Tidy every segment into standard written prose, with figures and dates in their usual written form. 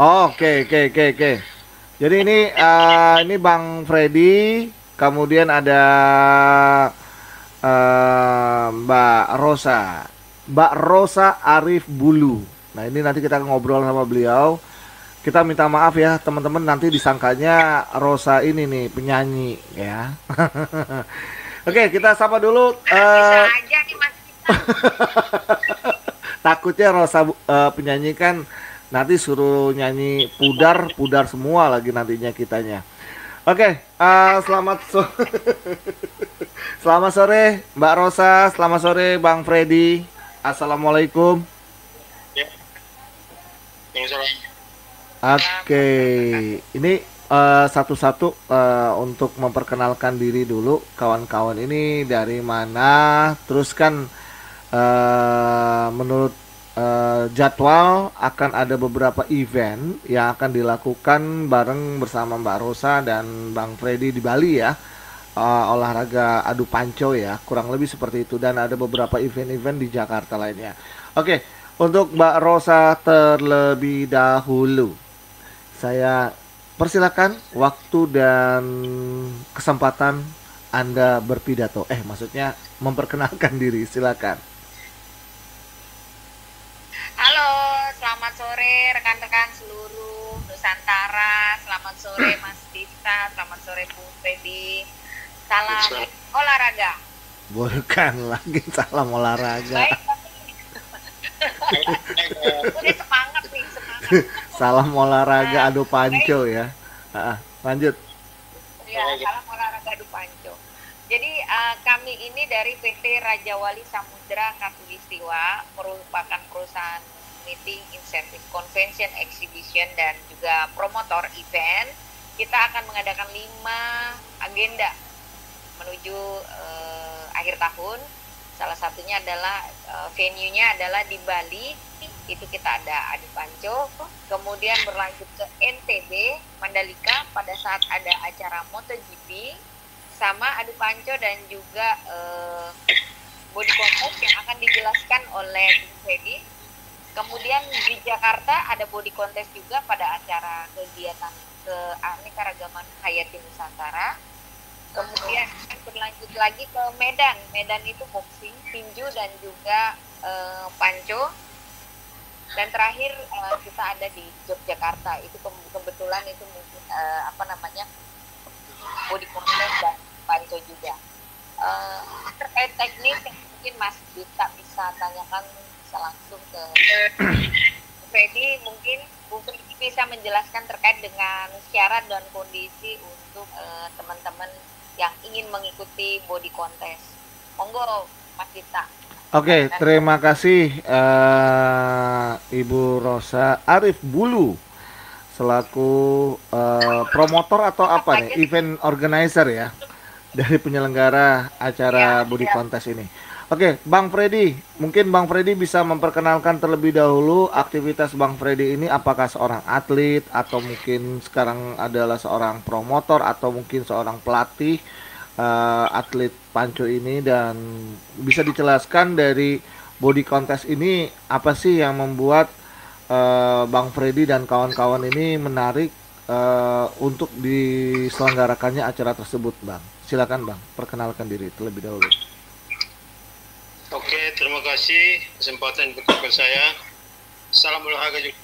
Oh, oke. Jadi ini Bang Freddy, kemudian ada Mbak Rosa. Mbak Rosa Arif Bulu. Nah, ini nanti kita ngobrol sama beliau. Kita minta maaf ya teman-teman, nanti disangkanya Rosa ini nih penyanyi ya. Oke, kita sapa dulu. Bisa aja nih Mas Kita. Takutnya Rosa penyanyi kan nanti suruh nyanyi pudar pudar semua lagi nantinya kitanya. Oke, selamat sore Mbak Rosa, selamat sore Bang Freddy. Assalamualaikum. Ya, yang salah. Oke, ini satu-satu untuk memperkenalkan diri dulu kawan-kawan ini dari mana, terus kan menurut jadwal akan ada beberapa event yang akan dilakukan bareng bersama Mbak Rosa dan Bang Freddy di Bali ya. Olahraga adu panco ya, kurang lebih seperti itu, dan ada beberapa event-event di Jakarta lainnya. Oke, untuk Mbak Rosa terlebih dahulu, saya persilakan waktu dan kesempatan Anda berpidato. Maksudnya memperkenalkan diri, silakan. Halo, selamat sore rekan-rekan seluruh Nusantara. Selamat sore Mas Dita, selamat sore Bu Fedi. Salam olahraga. Bukan lagi salam olahraga. Baik, udah semangat nih, semangat. Salam olahraga Eh, adu baik, panco ya. Lanjut. ya, salam olahraga Dupanco. Jadi kami ini dari PT Raja Wali Samudra Katulistiwa merupakan perusahaan meeting, insentif, convention, exhibition, dan juga promotor event. Kita akan mengadakan 5 agenda menuju akhir tahun. Salah satunya adalah venue-nya adalah di Bali. Itu kita ada Adu Panco. Kemudian berlanjut ke NTB, Mandalika pada saat ada acara MotoGP sama Adu Panco dan juga body contest yang akan dijelaskan oleh Fedi. Kemudian di Jakarta ada body contest juga pada acara kegiatan keanekaragaman Hayati Nusantara. Kemudian berlanjut lagi ke Medan. Medan itu boxing, tinju dan juga panco. Dan terakhir kita ada di Yogyakarta. Itu kebetulan itu mungkin body contest dan panco juga. Terkait teknis yang mungkin Mas Dita bisa tanyakan bisa langsung ke Freddy, mungkin Bu Freddy bisa menjelaskan terkait dengan syarat dan kondisi untuk teman-teman yang ingin mengikuti body contest. Monggo Mas Dita. Oke, terima kasih Ibu Rosa Arif Bulu selaku promotor atau apa nih, event organizer ya dari penyelenggara acara body contest ini. Oke, Bang Freddy, mungkin Bang Freddy bisa memperkenalkan terlebih dahulu aktivitas Bang Freddy ini, apakah seorang atlet atau mungkin sekarang adalah seorang promotor atau mungkin seorang pelatih atlet panco ini, dan bisa dijelaskan dari body contest ini apa sih yang membuat Bang Freddy dan kawan-kawan ini menarik untuk diselenggarakannya acara tersebut, Bang. Silakan Bang, perkenalkan diri terlebih dahulu. Oke, terima kasih kesempatan kepada saya. Salam olahraga juga.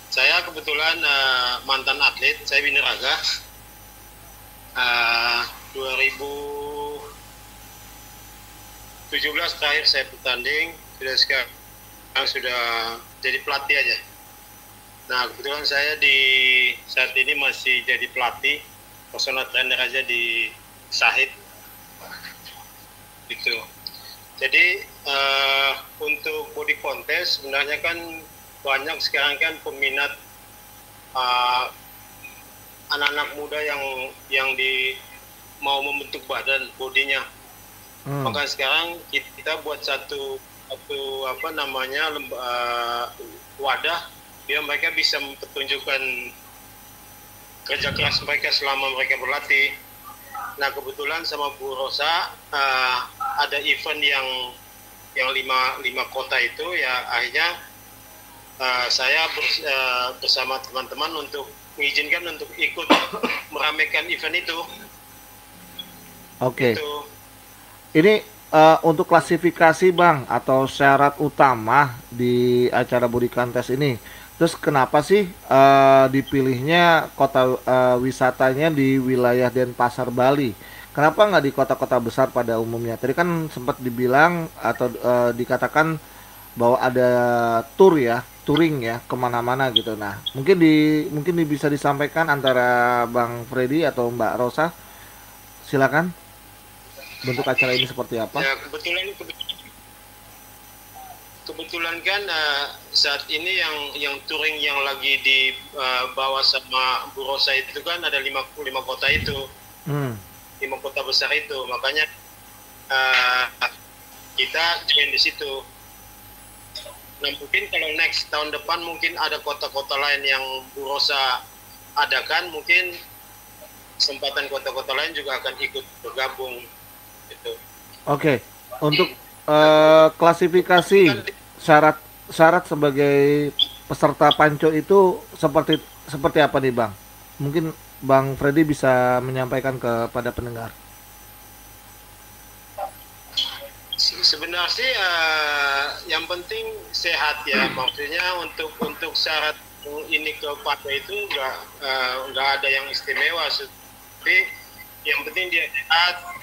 Saya kebetulan mantan atlet, saya binaraga. 2017 terakhir saya bertanding, sekarang sudah jadi pelatih aja. Nah, kebetulan saya di saat ini masih jadi pelatih, personal trainer aja di Sahid. Gitu. Jadi untuk body contest sebenarnya kan banyak sekarang kan peminat anak-anak muda yang mau membentuk badan bodinya. Maka sekarang kita buat satu wadah biar mereka bisa mempertunjukkan kerja keras mereka selama mereka berlatih. Nah, kebetulan sama Bu Rosa ada event yang lima kota itu, ya akhirnya saya bersama teman-teman untuk mengizinkan untuk ikut meramaikan event itu. Oke. Itu Ini untuk klasifikasi Bang atau syarat utama di acara body contest ini. Terus kenapa sih dipilihnya kota wisatanya di wilayah Denpasar, Bali? Kenapa nggak di kota-kota besar pada umumnya? Tadi kan sempat dibilang atau dikatakan bahwa ada tour ya, touring ya kemana-mana gitu. Nah, mungkin bisa disampaikan antara Bang Freddy atau Mbak Rosa. Silakan. Bentuk acara ini seperti apa? ya kebetulan kan saat ini yang touring yang lagi dibawa sama Bu Rosa itu kan ada lima kota itu, Hmm. 5 kota besar itu, makanya kita join di situ. Nah, mungkin kalau next tahun depan mungkin ada kota-kota lain yang Bu Rosa adakan, mungkin kesempatan kota-kota lain juga akan ikut bergabung gitu. Oke, untuk klasifikasi syarat sebagai peserta panco itu seperti apa nih Bang? Mungkin Bang Freddy bisa menyampaikan kepada pendengar. Sebenarnya sih yang penting sehat ya, maksudnya untuk syarat ini ke panco itu nggak ada yang istimewa, tapi yang penting dia sehat.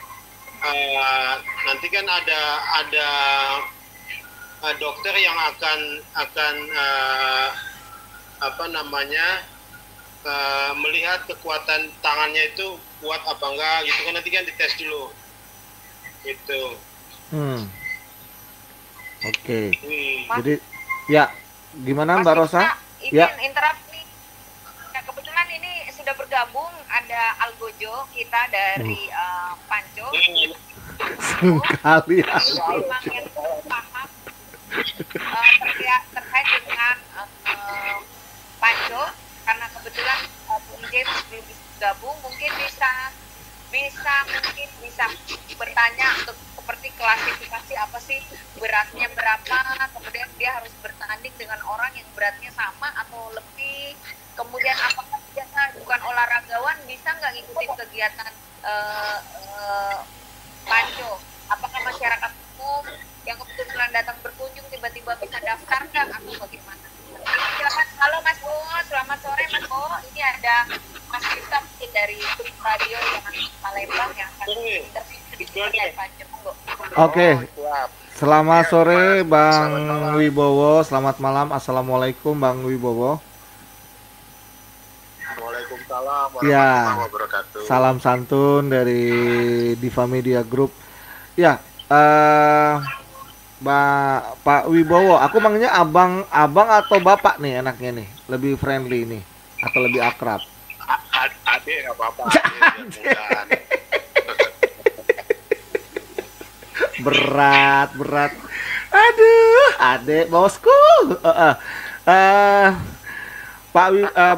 Nanti kan ada dokter yang akan apa namanya melihat kekuatan tangannya itu kuat apa enggak gitu kan, nanti kan dites dulu gitu. Oke. Mas, Jadi ya gimana Mbak Rosa? izin Ya. interupsi. Ya, kebetulan ini sudah bergabung ada Algojo kita dari Panco. Sekali ya. Memang yang paham terkait dengan Panco, karena kebetulan Bung James belum bisa gabung, mungkin bisa bertanya untuk seperti klasifikasi apa sih, beratnya berapa, kemudian dia harus bertanding dengan orang yang beratnya sama atau lebih, kemudian apakah dia bukan olahragawan bisa nggak ngikutin kegiatan Panco, apakah masyarakat umum yang kebetulan datang berkunjung tiba-tiba bisa daftar nggak atau bagaimana? Silakan. Halo Mas Bo, selamat sore Mas Bo. Ini ada Mas Gita dari radio yang Palembang yang akan interview terkait Panco. Oke. Selamat sore Bang Wibowo, selamat malam. Assalamualaikum Bang Wibowo. Waalaikumsalam Ya, warahmatullahi wabarakatuh. salam santun dari Diva Media Group. Ya, Pak Wibowo, aku manggilnya abang atau bapak nih enaknya nih, lebih friendly nih atau lebih akrab? Adik nggak apa-apa. Mudah. Berat. Aduh, adek bosku.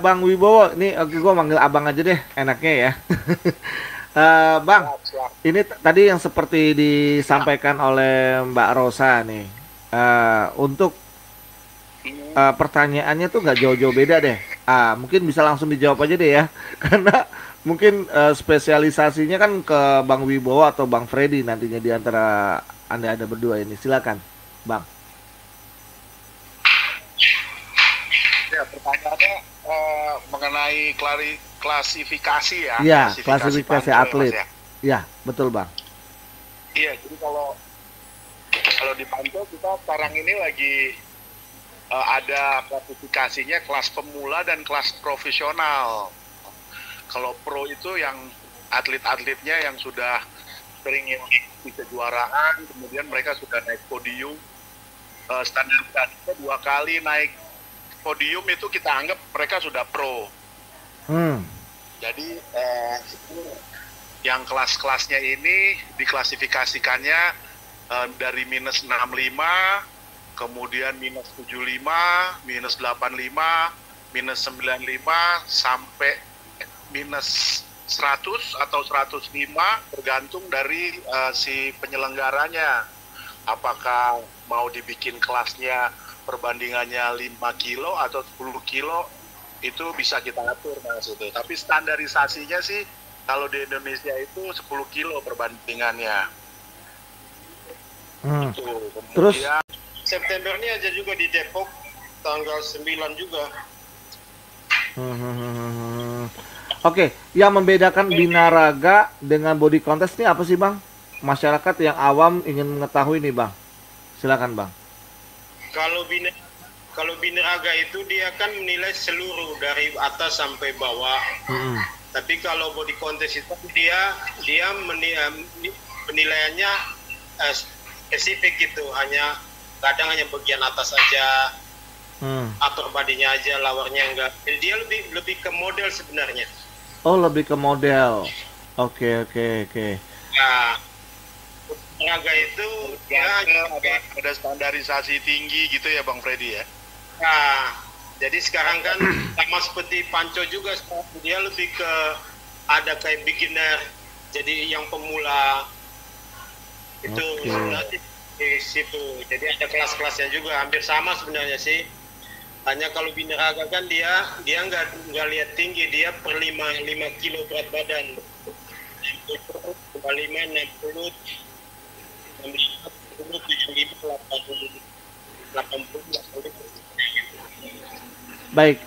Bang Wibowo, ini gue manggil abang aja deh, enaknya ya. Bang, ini tadi yang seperti disampaikan oleh Mbak Rosa nih. Untuk pertanyaannya tuh nggak jauh-jauh beda deh. Mungkin bisa langsung dijawab aja deh ya, karena mungkin spesialisasinya kan ke Bang Wibowo atau Bang Freddy nantinya di antara Anda ada berdua ini. Silakan, Bang. Ya, pertanyaannya mengenai klasifikasi ya. Iya, klasifikasi panco, atlet. Mas, ya. Ya, betul Bang. Iya, jadi kalau di panco kita sekarang ini lagi ada klasifikasinya kelas pemula dan kelas profesional. Kalau pro itu yang atlet-atletnya yang sudah sering mengikuti kejuaraan, kemudian mereka sudah naik podium, standarisasinya 2 kali naik podium, itu kita anggap mereka sudah pro. Jadi yang kelas-kelasnya ini diklasifikasikannya dari minus 65, kemudian minus 75, minus 85, minus 95, sampai minus 100 atau 105, tergantung dari si penyelenggaranya. Apakah mau dibikin kelasnya perbandingannya 5 kilo atau 10 kilo itu bisa kita atur Mas itu. Tapi standarisasinya sih kalau di Indonesia itu 10 kilo perbandingannya. Tuh, Terus kemudian September ini aja juga di Depok tanggal 9 juga. Oke, yang membedakan binaraga dengan body contest ini apa sih Bang? Masyarakat yang awam ingin mengetahui nih Bang. Silakan Bang. Kalau binaraga itu dia kan menilai seluruh dari atas sampai bawah. Tapi kalau body contest itu dia penilaiannya spesifik gitu, kadang hanya bagian atas aja, upper body-nya aja, lower-nya enggak. Jadi dia lebih ke model sebenarnya. Oh, lebih ke model. Oke. Nah, olahraga itu dia ada standarisasi tinggi gitu ya Bang Freddy ya. nah, jadi sekarang kan sama seperti Panco juga, dia lebih ke ada kayak beginner, jadi yang pemula itu sebenarnya di situ. Jadi ada kelas-kelasnya juga, hampir sama sebenarnya sih. Hanya kalau binaraga kan dia nggak lihat tinggi, dia per 5 kilo berat badan. 55, 60, 75, 80. Baik,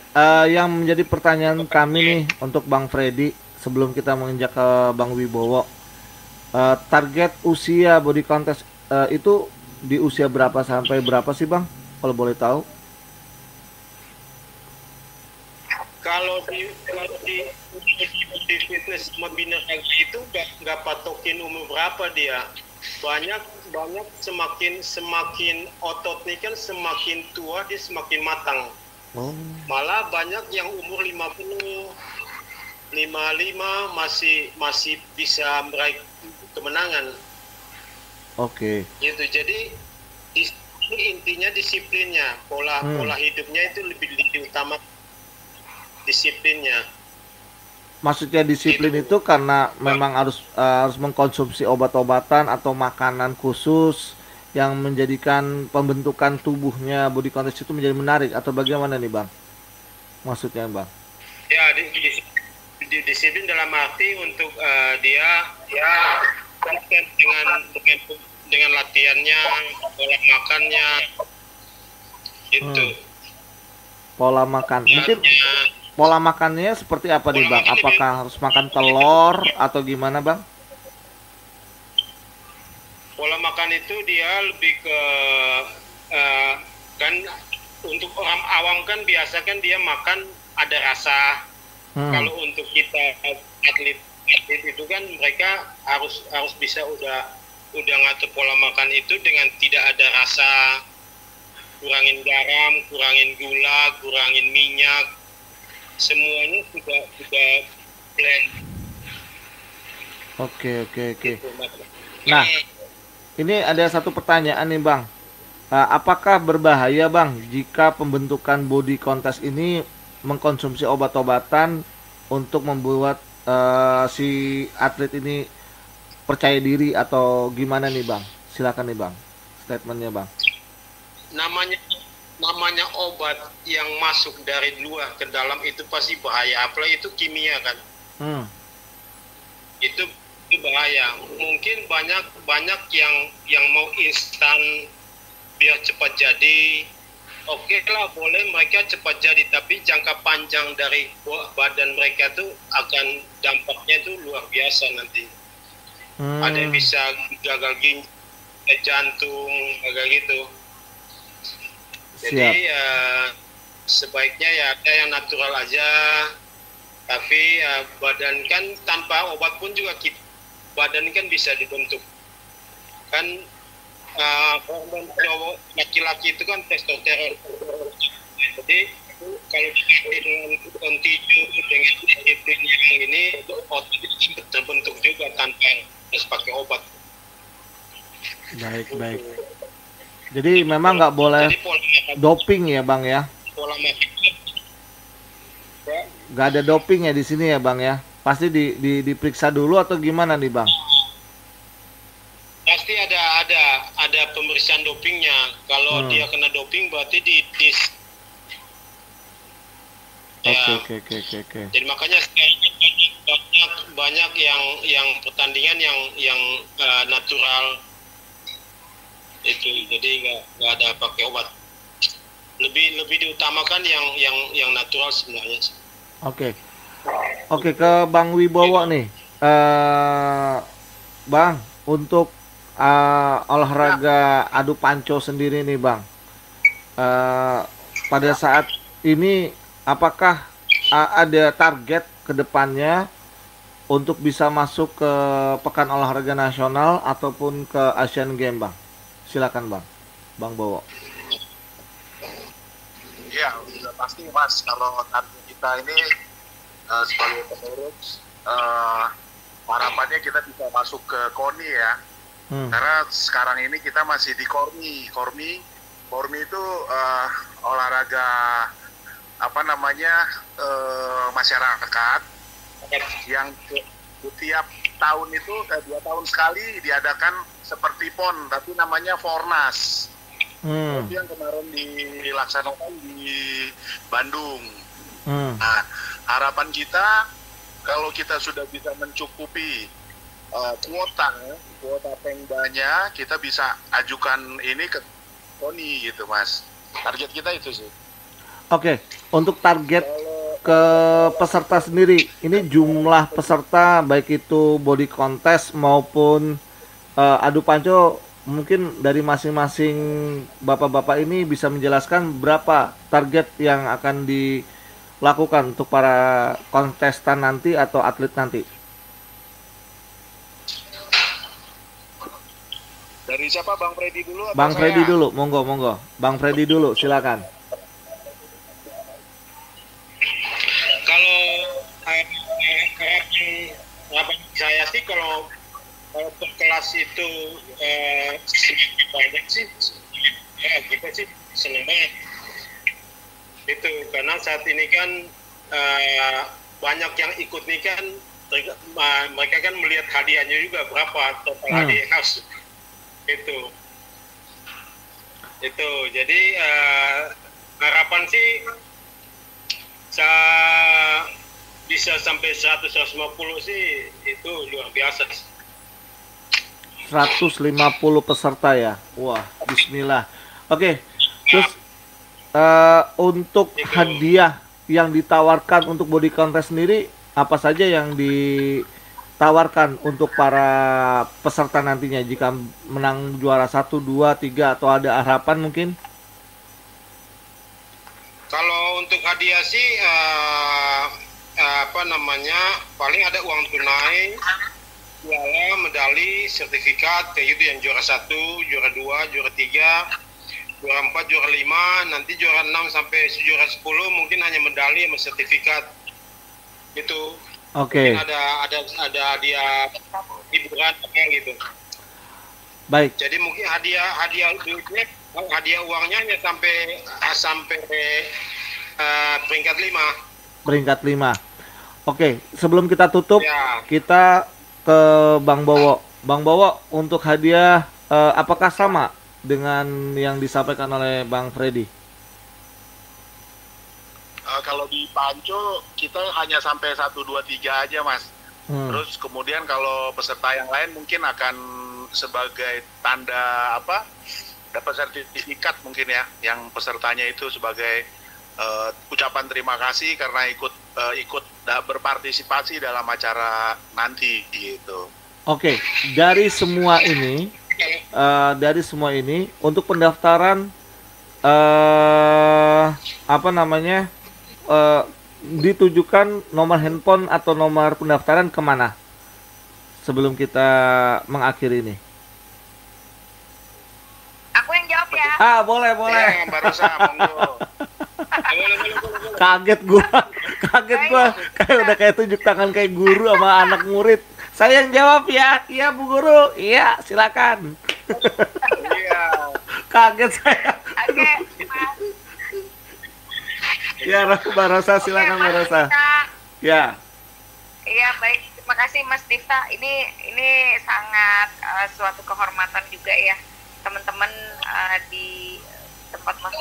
yang menjadi pertanyaan kami nih untuk Bang Freddy sebelum kita menginjak ke Bang Wibowo, target usia body contest itu di usia berapa sampai berapa sih Bang? Kalau boleh tahu? Kalau di fitness sama binaraga itu nggak patokin umur berapa dia. Banyak semakin otot nih kan semakin tua dia semakin matang. Malah banyak yang umur 50, 55 masih bisa meraih kemenangan. Oke. Gitu. Jadi ini intinya disiplinnya, pola hidupnya itu lebih utama disiplinnya. Maksudnya disiplin itu karena memang harus mengkonsumsi obat-obatan atau makanan khusus yang menjadikan pembentukan tubuhnya body contest itu menjadi menarik atau bagaimana nih Bang? Maksudnya Bang? Ya, disiplin dalam arti untuk dia konsisten dengan latihannya, pola makannya, itu. Pola makan. Mungkin pola makannya seperti apa nih Bang? Apakah harus makan telur atau gimana Bang? Pola makan itu dia lebih ke kan untuk orang awam kan biasa kan dia makan ada rasa. Kalau untuk kita atlet itu kan mereka harus bisa udah ngatur pola makan itu dengan tidak ada rasa, kurangin garam, kurangin gula, kurangin minyak, semuanya sudah blend. Oke. Nah, ini ada satu pertanyaan nih Bang. Apakah berbahaya Bang jika pembentukan body contest ini mengkonsumsi obat-obatan untuk membuat si atlet ini percaya diri atau gimana nih Bang? Silakan nih Bang, statementnya Bang. Namanya obat yang masuk dari luar ke dalam itu pasti bahaya. Apalagi itu kimia kan. Itu bahaya. Mungkin banyak yang mau instan biar cepat jadi. Oke lah, boleh mereka cepat jadi, tapi jangka panjang dari badan mereka tuh akan dampaknya tuh luar biasa nanti. Ada yang bisa gagal ginjal, jantung, kayak gitu. Jadi sebaiknya ya ada yang natural aja. Tapi badan kan tanpa obat pun juga badan kan bisa dibentuk. Kan hormon cowok laki-laki itu kan testosteron. Jadi kalau dengan kontinu dengan disiplin yang ini otot itu terbentuk juga tanpa harus pakai obat. Baik. Jadi memang nggak boleh doping ya Bang ya? Pola makan. Nggak ada doping ya di sini ya Bang ya? Pasti diperiksa dulu atau gimana nih Bang? Pasti ada pemeriksaan dopingnya. Kalau Kalau dia kena doping berarti di ya. Oke. Jadi makanya banyak yang pertandingan yang natural itu, jadi nggak ada pakai obat. Lebih diutamakan yang natural sebenarnya. Oke, ke Bang Wibowo nih. Bang, untuk olahraga adu panco sendiri nih, Bang. Pada saat ini apakah ada target ke depannya untuk bisa masuk ke Pekan Olahraga Nasional ataupun ke Asian Games, Bang? Silakan, Bang Bowo. Ya, udah pasti Mas, kalau target kita ini sebagai pengurus, harapannya kita bisa masuk ke KONI ya. Karena sekarang ini kita masih di KORMI. KORMI itu olahraga masyarakat yang setiap tahun itu 2 tahun sekali diadakan seperti PON, tapi namanya Fornas. Itu yang kemarin dilaksanakan di Bandung. Nah, harapan kita kalau kita sudah bisa mencukupi kuota Pengdanya, kita bisa ajukan ini ke KONI gitu, Mas. Target kita itu sih. Oke, untuk target ke peserta sendiri, ini jumlah peserta baik itu body contest maupun adu panco, mungkin dari masing-masing bapak-bapak ini bisa menjelaskan berapa target yang akan dilakukan untuk para kontestan nanti atau atlet nanti. Dari siapa, Bang Freddy dulu? Bang Freddy dulu, monggo. Bang Freddy dulu, silakan. Kalau harapan saya sih kalau per kelas itu semakin banyak sih, kita sih senang banget. Itu karena saat ini kan banyak yang ikut nih kan, mereka kan melihat hadiahnya juga berapa total hadiah yang harus. Itu jadi harapan sih bisa sampai 150 sih, itu luar biasa. 150 peserta ya. Wah, bismillah. Oke. Terus untuk hadiah yang ditawarkan untuk body contest sendiri, apa saja yang ditawarkan untuk para peserta nantinya jika menang juara 1, 2, 3 atau ada harapan mungkin? Kalau untuk hadiah sih paling ada uang tunai, piala, medali, sertifikat kayak gitu, yang juara 1, juara 2, juara 3, juara 4, juara 5, nanti juara 6 sampai juara 10 mungkin hanya medali sama sertifikat. Gitu. Oke. Ada hadiah hiburan gitu. Baik. Jadi mungkin hadiah duitnya, hadiah uangnya hanya sampai peringkat 5. Peringkat 5. Oke, sebelum kita tutup, ya, kita ke Bang Bowo. Bang Bowo, untuk hadiah apakah sama dengan yang disampaikan oleh Bang Freddy? Kalau di Panco kita hanya sampai 1, 2, 3 aja, Mas. Terus kemudian kalau peserta yang lain mungkin akan sebagai tanda dapat sertifikat mungkin ya, yang pesertanya itu sebagai ucapan terima kasih karena ikut berpartisipasi dalam acara nanti gitu. Oke, dari semua ini untuk pendaftaran ditujukan nomor handphone atau nomor pendaftaran kemana sebelum kita mengakhiri ini? Aku yang jawab ya. Boleh. Ya, barusan monggo. Kaget gua kayak udah kayak tunjuk tangan kayak guru sama anak murid. Saya yang jawab ya. Iya Bu Guru. Iya, silakan. Iya. Kaget saya. Oke, Ya, Mbak Rosa, silakan Mbak Rosa. Ya. Iya, baik. Terima kasih Mas Difta. Ini sangat suatu kehormatan juga ya, teman-teman di tempat Mas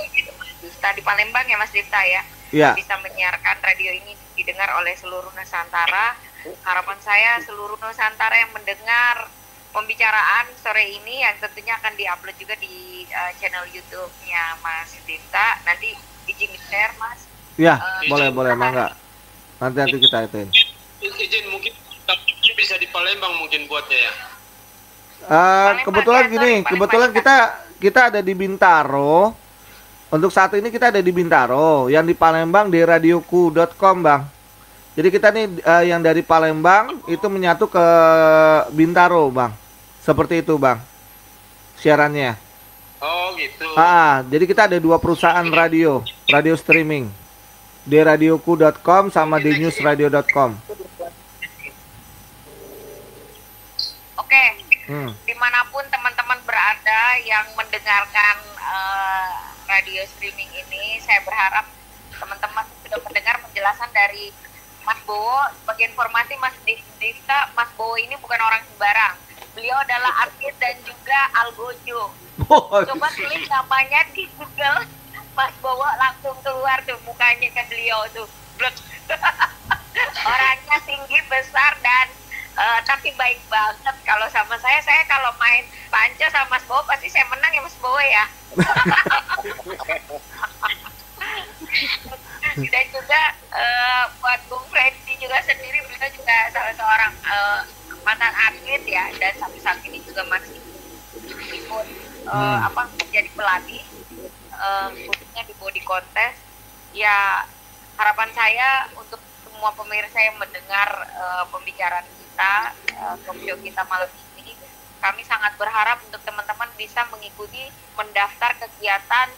Difta di Palembang ya Mas Difta ya, Iya. bisa menyiarkan radio ini didengar oleh seluruh Nusantara. Harapan saya seluruh Nusantara yang mendengar pembicaraan sore ini yang tentunya akan diupload juga di channel YouTube-nya Mas Difta. Nanti izin share Mas. Iya, Eh, boleh, mangga. Nanti kita ituin. Izin mungkin bisa di Palembang mungkin buatnya ya. Kebetulan ya, gini, sorry, kebetulan kita ada di Bintaro. Untuk saat ini kita ada di Bintaro, yang di Palembang di radioku.com, Bang. Jadi kita nih yang dari Palembang itu menyatu ke Bintaro, Bang. Seperti itu, Bang. Siarannya. Oh gitu. Jadi kita ada 2 perusahaan radio streaming. Di radioku.com sama di newsradio.com. Oke, dimanapun teman-teman berada yang mendengarkan radio streaming ini, saya berharap teman-teman sudah mendengar penjelasan dari Mas Bowo. Sebagai informasi Mas Difta, Mas Bowo ini bukan orang sembarang. Beliau adalah artis dan juga algojo. Coba klik namanya di Google, Mas Bowo langsung keluar tuh mukanya ke beliau tuh. Blek. Orangnya tinggi, besar, dan tapi baik banget. Kalau sama saya kalau main panca sama Mas Bowo pasti saya menang ya Mas Bowo ya. Dan juga buat Bung Freddy juga sendiri, beliau juga salah seorang mantan atlet ya, dan sampai saat ini juga masih ikut menjadi pelatih khususnya di body contest. Ya, harapan saya untuk semua pemirsa yang mendengar pembicaraan kita, talk show kita malam ini, kami sangat berharap untuk teman-teman bisa mengikuti mendaftar kegiatan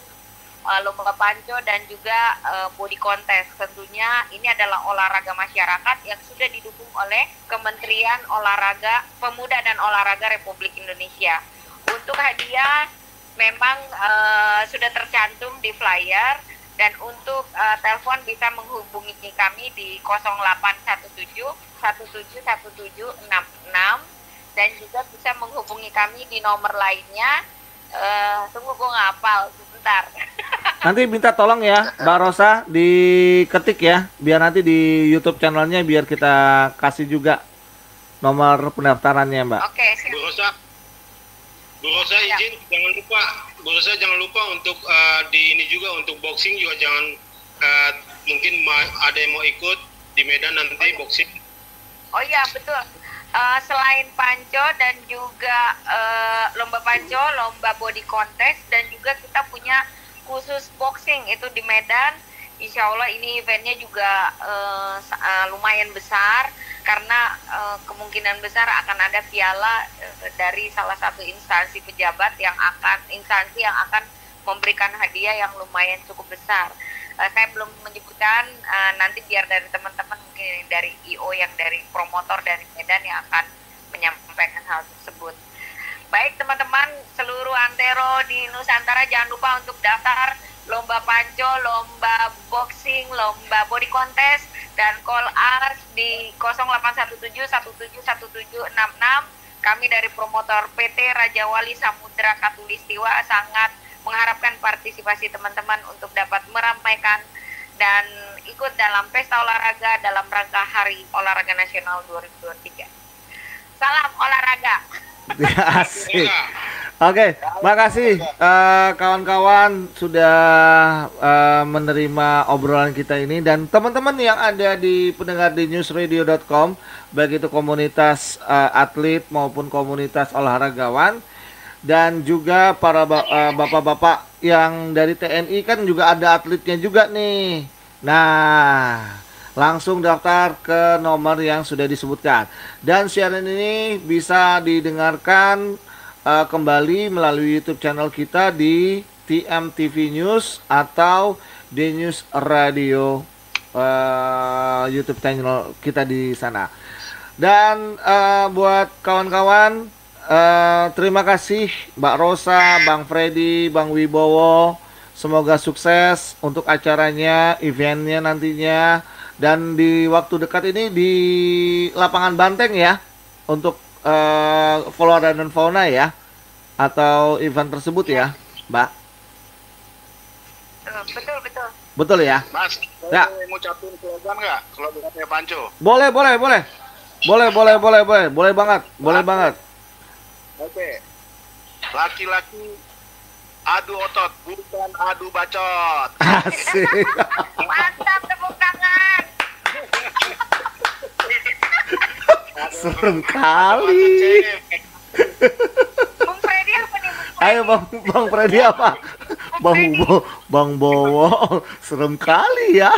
lomba panco dan juga body contest. Tentunya ini adalah olahraga masyarakat yang sudah didukung oleh Kementerian Olahraga, Pemuda dan Olahraga Republik Indonesia. Untuk hadiah memang sudah tercantum di flyer, dan untuk telepon bisa menghubungi kami di 0817 171766, dan juga bisa menghubungi kami di nomor lainnya. Tunggu gue ngapal sebentar. Nanti minta tolong ya Mbak Rosa diketik ya, biar nanti di YouTube channelnya biar kita kasih juga nomor pendaftarannya, Mbak. Oke, siap. Bu Rosa izin Bu Rosa jangan lupa untuk di ini juga untuk boxing juga jangan mungkin ada yang mau ikut di Medan nanti boxing. Oh iya betul. Selain panco dan juga lomba panco, lomba body contest, dan juga kita punya khusus boxing itu di Medan. Insya Allah ini eventnya juga lumayan besar, karena kemungkinan besar akan ada piala dari salah satu instansi pejabat yang akan memberikan hadiah yang lumayan cukup besar. Saya belum menyebutkan, nanti biar dari teman-teman mungkin dari IO yang dari promotor dari Medan yang akan menyampaikan hal tersebut. Baik teman-teman seluruh antero di Nusantara, jangan lupa untuk daftar lomba panco, lomba boxing, lomba body contest, dan call us di 0817171766. Kami dari promotor PT Raja Wali Samudra Katulistiwa sangat mengharapkan partisipasi teman-teman untuk dapat meramaikan dan ikut dalam pesta olahraga dalam rangka Hari Olahraga Nasional 2023. Salam olahraga. Asik. Oke, makasih kawan-kawan sudah menerima obrolan kita ini, dan teman-teman yang ada di pendengar di newsradio.com, baik itu komunitas atlet maupun komunitas olahragawan, dan juga para bapak-bapak yang dari TNI kan juga ada atletnya juga nih. Nah, langsung daftar ke nomor yang sudah disebutkan. Dan siaran ini bisa didengarkan kembali melalui YouTube channel kita di TMTV News atau di News Radio YouTube channel kita di sana. Dan buat kawan-kawan, terima kasih Mbak Rosa, Bang Freddy, Bang Wibowo. Semoga sukses untuk acaranya, eventnya nantinya. Dan di waktu dekat ini di lapangan Banteng ya, untuk flora dan fauna ya, atau event tersebut ya, Mbak. betul betul. Betul ya? Mas, Ya. boleh ngucapin slogan nggak? Slogannya Panco. Boleh. Boleh banget. Oke. Laki-laki adu otot, bukan adu bacot. Asik. Mantap, tepuk tangan. Serem kali. Bung Freddy apa nih, Bung Freddy? Ayo Bang Freddy apa? Bang Bowo. Serem kali ya.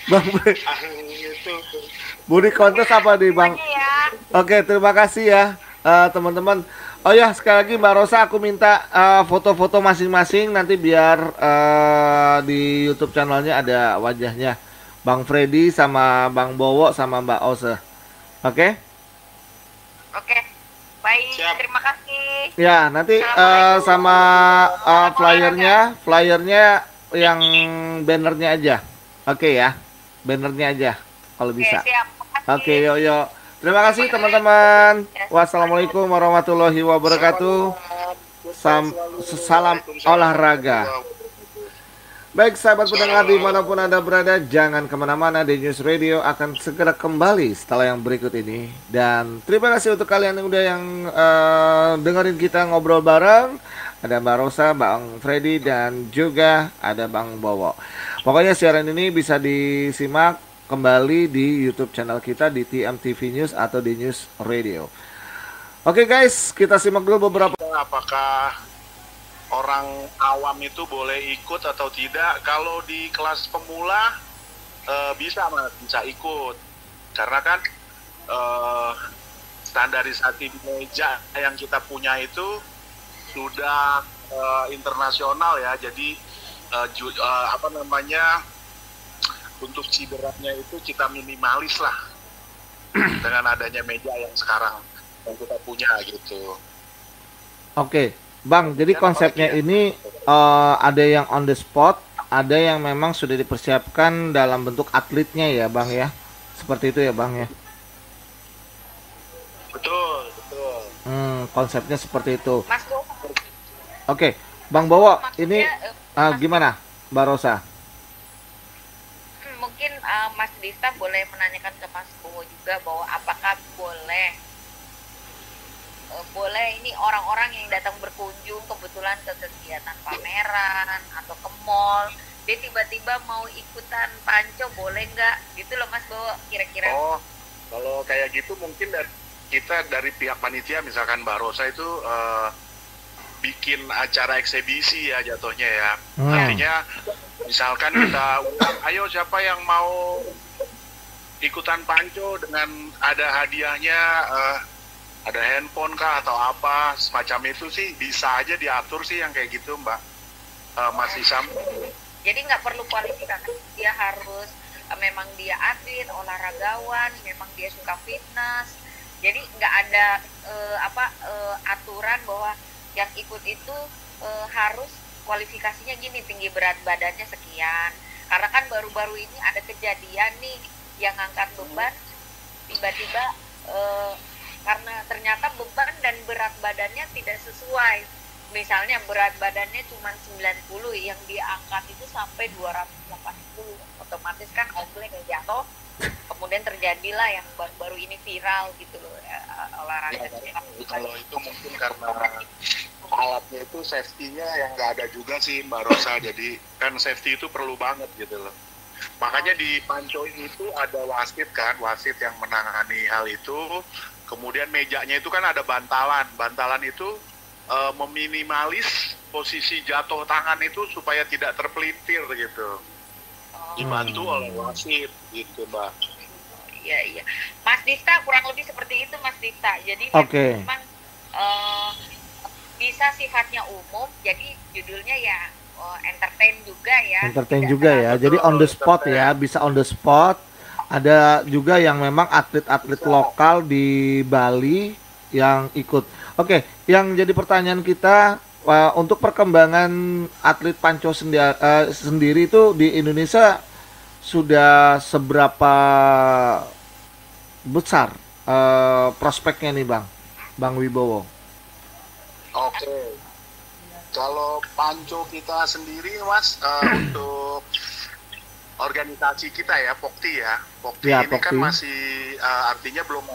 Bang Freddy. Budi kontes apa nih Bang? Semuanya ya. Oke, terima kasih ya teman-teman. Oh ya, sekali lagi Mbak Rosa, aku minta foto-foto masing-masing nanti biar di YouTube channelnya ada wajahnya. Bang Freddy sama Bang Bowo sama Mbak Ose. Oke? Oke. Baik, Siap. terima kasih. Ya, nanti Assalamualaikum. sama flyernya yang bannernya aja. Oke ya, bannernya aja kalau Oke, bisa. siap. Makasih. Oke, yuk. Terima kasih teman-teman. Wassalamualaikum warahmatullahi wabarakatuh. Salam olahraga. Baik sahabat pendengar dimanapun Anda berada, jangan kemana-mana, di News Radio akan segera kembali setelah yang berikut ini. Dan terima kasih untuk kalian yang udah dengerin kita ngobrol bareng. Ada Mbak Rosa, Bang Freddy, dan juga ada Bang Bowo. Pokoknya siaran ini bisa disimak kembali di YouTube channel kita di TMTV News atau di News Radio. Oke guys, kita simak dulu beberapa. Apakah orang awam itu boleh ikut atau tidak? Kalau di kelas pemula bisa Mas, bisa ikut. Karena kan standarisasi meja yang kita punya itu sudah internasional ya. Jadi untuk cederanya itu kita minimalis lah dengan adanya meja yang sekarang yang kita punya gitu. Oke, Bang, jadi konsepnya ini ada yang on the spot, ada yang memang sudah dipersiapkan dalam bentuk atletnya ya, Bang ya. Seperti itu ya, Bang ya. Betul. Konsepnya seperti itu. Mas Bowo, Oke, Bang Bowo, maksudnya, ini Mas gimana, Mbak Rosa? mungkin Mas Dista boleh menanyakan ke Mas Bowo juga bahwa apakah boleh ini orang-orang yang datang berkunjung kebetulan ke kegiatan pameran atau ke mall, dia tiba-tiba mau ikutan panco, boleh nggak? Gitu loh Mas Bowo, kira-kira. Oh, kalau kayak gitu mungkin kita dari pihak panitia misalkan Mbak Rosa itu bikin acara eksebisi ya jatuhnya ya. Artinya misalkan kita ayo siapa yang mau ikutan panco dengan ada hadiahnya, ada handphone kah atau apa semacam itu sih bisa aja diatur sih yang kayak gitu Mbak. Mas Isam. Jadi nggak perlu kualifikasi, dia harus memang dia atlet, olahragawan, memang dia suka fitness. Jadi nggak ada aturan bahwa yang ikut itu harus kualifikasinya gini, tinggi berat badannya sekian. Karena kan baru-baru ini ada kejadian nih yang ngangkat beban tiba-tiba karena ternyata beban dan berat badannya tidak sesuai. Misalnya berat badannya cuma 90, yang diangkat itu sampai 280. Otomatis kan obleng jatuh. Kemudian terjadilah yang baru-baru ini viral gitu loh, olahraga. Kalau itu mungkin karena alatnya itu safety-nya yang nggak ada juga sih Mbak Rosa, jadi kan safety itu perlu banget gitu loh. Makanya di panco itu ada wasit kan, wasit yang menangani hal itu. Kemudian mejanya itu kan ada bantalan itu meminimalis posisi jatuh tangan itu supaya tidak terpelintir gitu. Dibantu oleh wasit gitu Mbak. Iya. Mas Dista kurang lebih seperti itu Mas Dista. Jadi memang bisa sifatnya umum. Jadi judulnya ya entertain juga ya. Entertain juga ya. Jadi on the spot ya, bisa on the spot. Ada juga yang memang atlet-atlet lokal di Bali yang ikut. Oke, yang jadi pertanyaan kita untuk perkembangan atlet panco sendiri itu di Indonesia sudah seberapa besar prospeknya nih Bang Wibowo? Oke. Kalau Panco kita sendiri, Mas, untuk organisasi kita ya, Pokti ya. Pokti Ya, ini kan Pokti. masih artinya belum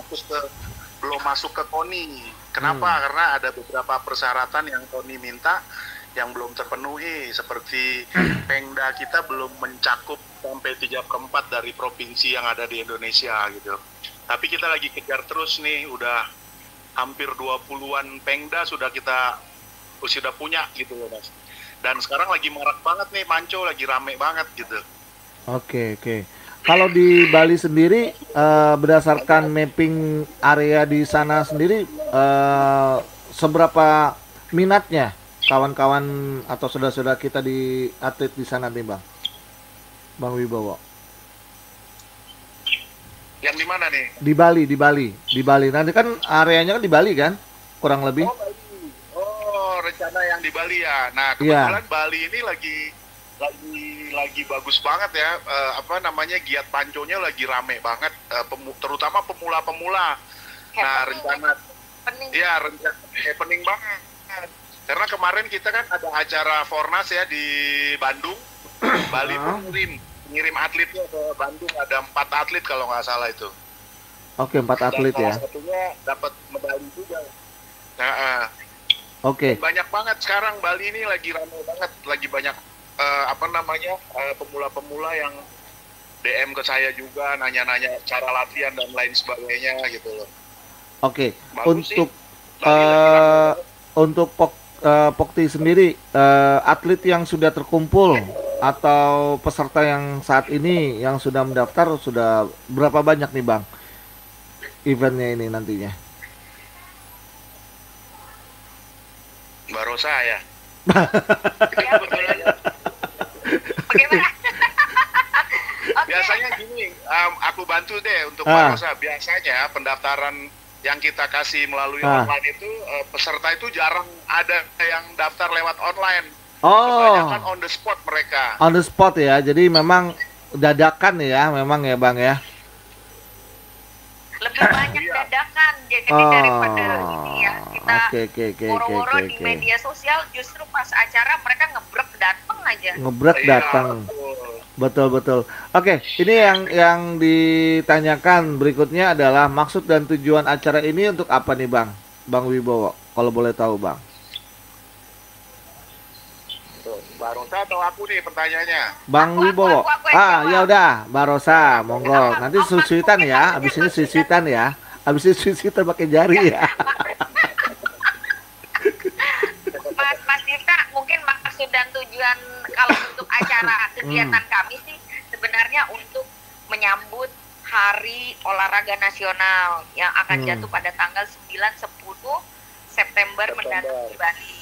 masuk ke KONI. Kenapa? Karena ada beberapa persyaratan yang KONI minta yang belum terpenuhi, seperti Pemda kita belum mencakup sampai 3/4 dari provinsi yang ada di Indonesia gitu. Tapi kita lagi kejar terus nih, udah hampir 20-an Pemda sudah punya gitu loh, Mas. Dan sekarang lagi marak banget nih Panco, lagi rame banget gitu. Oke, oke. Kalau di Bali sendiri, berdasarkan mapping area di sana sendiri, seberapa minatnya kawan-kawan atau saudara-saudara kita di atlet di sana nih, Bang Wibowo? Yang di mana nih? Di Bali. Nanti kan areanya kan di Bali kan, kurang lebih. Oh, Bali. Oh, rencana yang di Bali ya. Nah, Iya. kebetulan Bali ini lagi bagus banget ya. Giat Panconya lagi rame banget, terutama pemula-pemula. Nah, rencana Pening. ya happening banget. Karena kemarin kita kan ada acara Fornas ya di Bandung. Bali pun ngirim atletnya ke Bandung, ada 4 atlet kalau nggak salah itu. Oke, 4 atlet Dan ya. salah satunya dapat medali juga. Nah, Oke. banyak banget sekarang Bali ini lagi ramai banget, lagi banyak pemula-pemula yang DM ke saya juga, nanya-nanya cara latihan dan lain sebagainya gitu loh. Oke. Bagus sih. Untuk Bali lagi ramai banget. untuk Pokti sendiri, atlet yang sudah terkumpul atau peserta yang saat ini yang sudah mendaftar sudah berapa banyak nih, Bang? Eventnya ini nantinya. Mbak Rosa ya. Ya, bagaimana? Oke. Biasanya gini, aku bantu deh untuk Ah. Mbak Rosa. Biasanya pendaftaran yang kita kasih melalui Ah. online itu, peserta itu jarang ada yang daftar lewat online. Oh, Kebanyakan on the spot mereka. on the spot ya. Jadi memang dadakan ya, memang ya, Bang ya. Lebih banyak Iya. dadakan jadi Oh, daripada ini ya kita oke. woro-woro di media sosial, justru pas acara mereka ngebrek dateng aja. Ngebrek Iya, datang. betul. Betul. Oke, ini yang ditanyakan berikutnya adalah maksud dan tujuan acara ini untuk apa nih, Bang? Bang Wibowo, kalau boleh tahu, Bang. Tuh, Mbak Rosa atau aku nih pertanyaannya? Bang Aku, Wibowo. aku yang jawab. Ya udah, Mbak Rosa, monggo. Nanti susuitan ya, abis ini susuitan ya. Abis ini susuitan pakai jari ya. Mas Dita, mungkin maksud dan tujuan kalau untuk acara kegiatan kami sih sebenarnya untuk menyambut Hari Olahraga Nasional yang akan jatuh pada tanggal 9-10 September mendatang di Bali.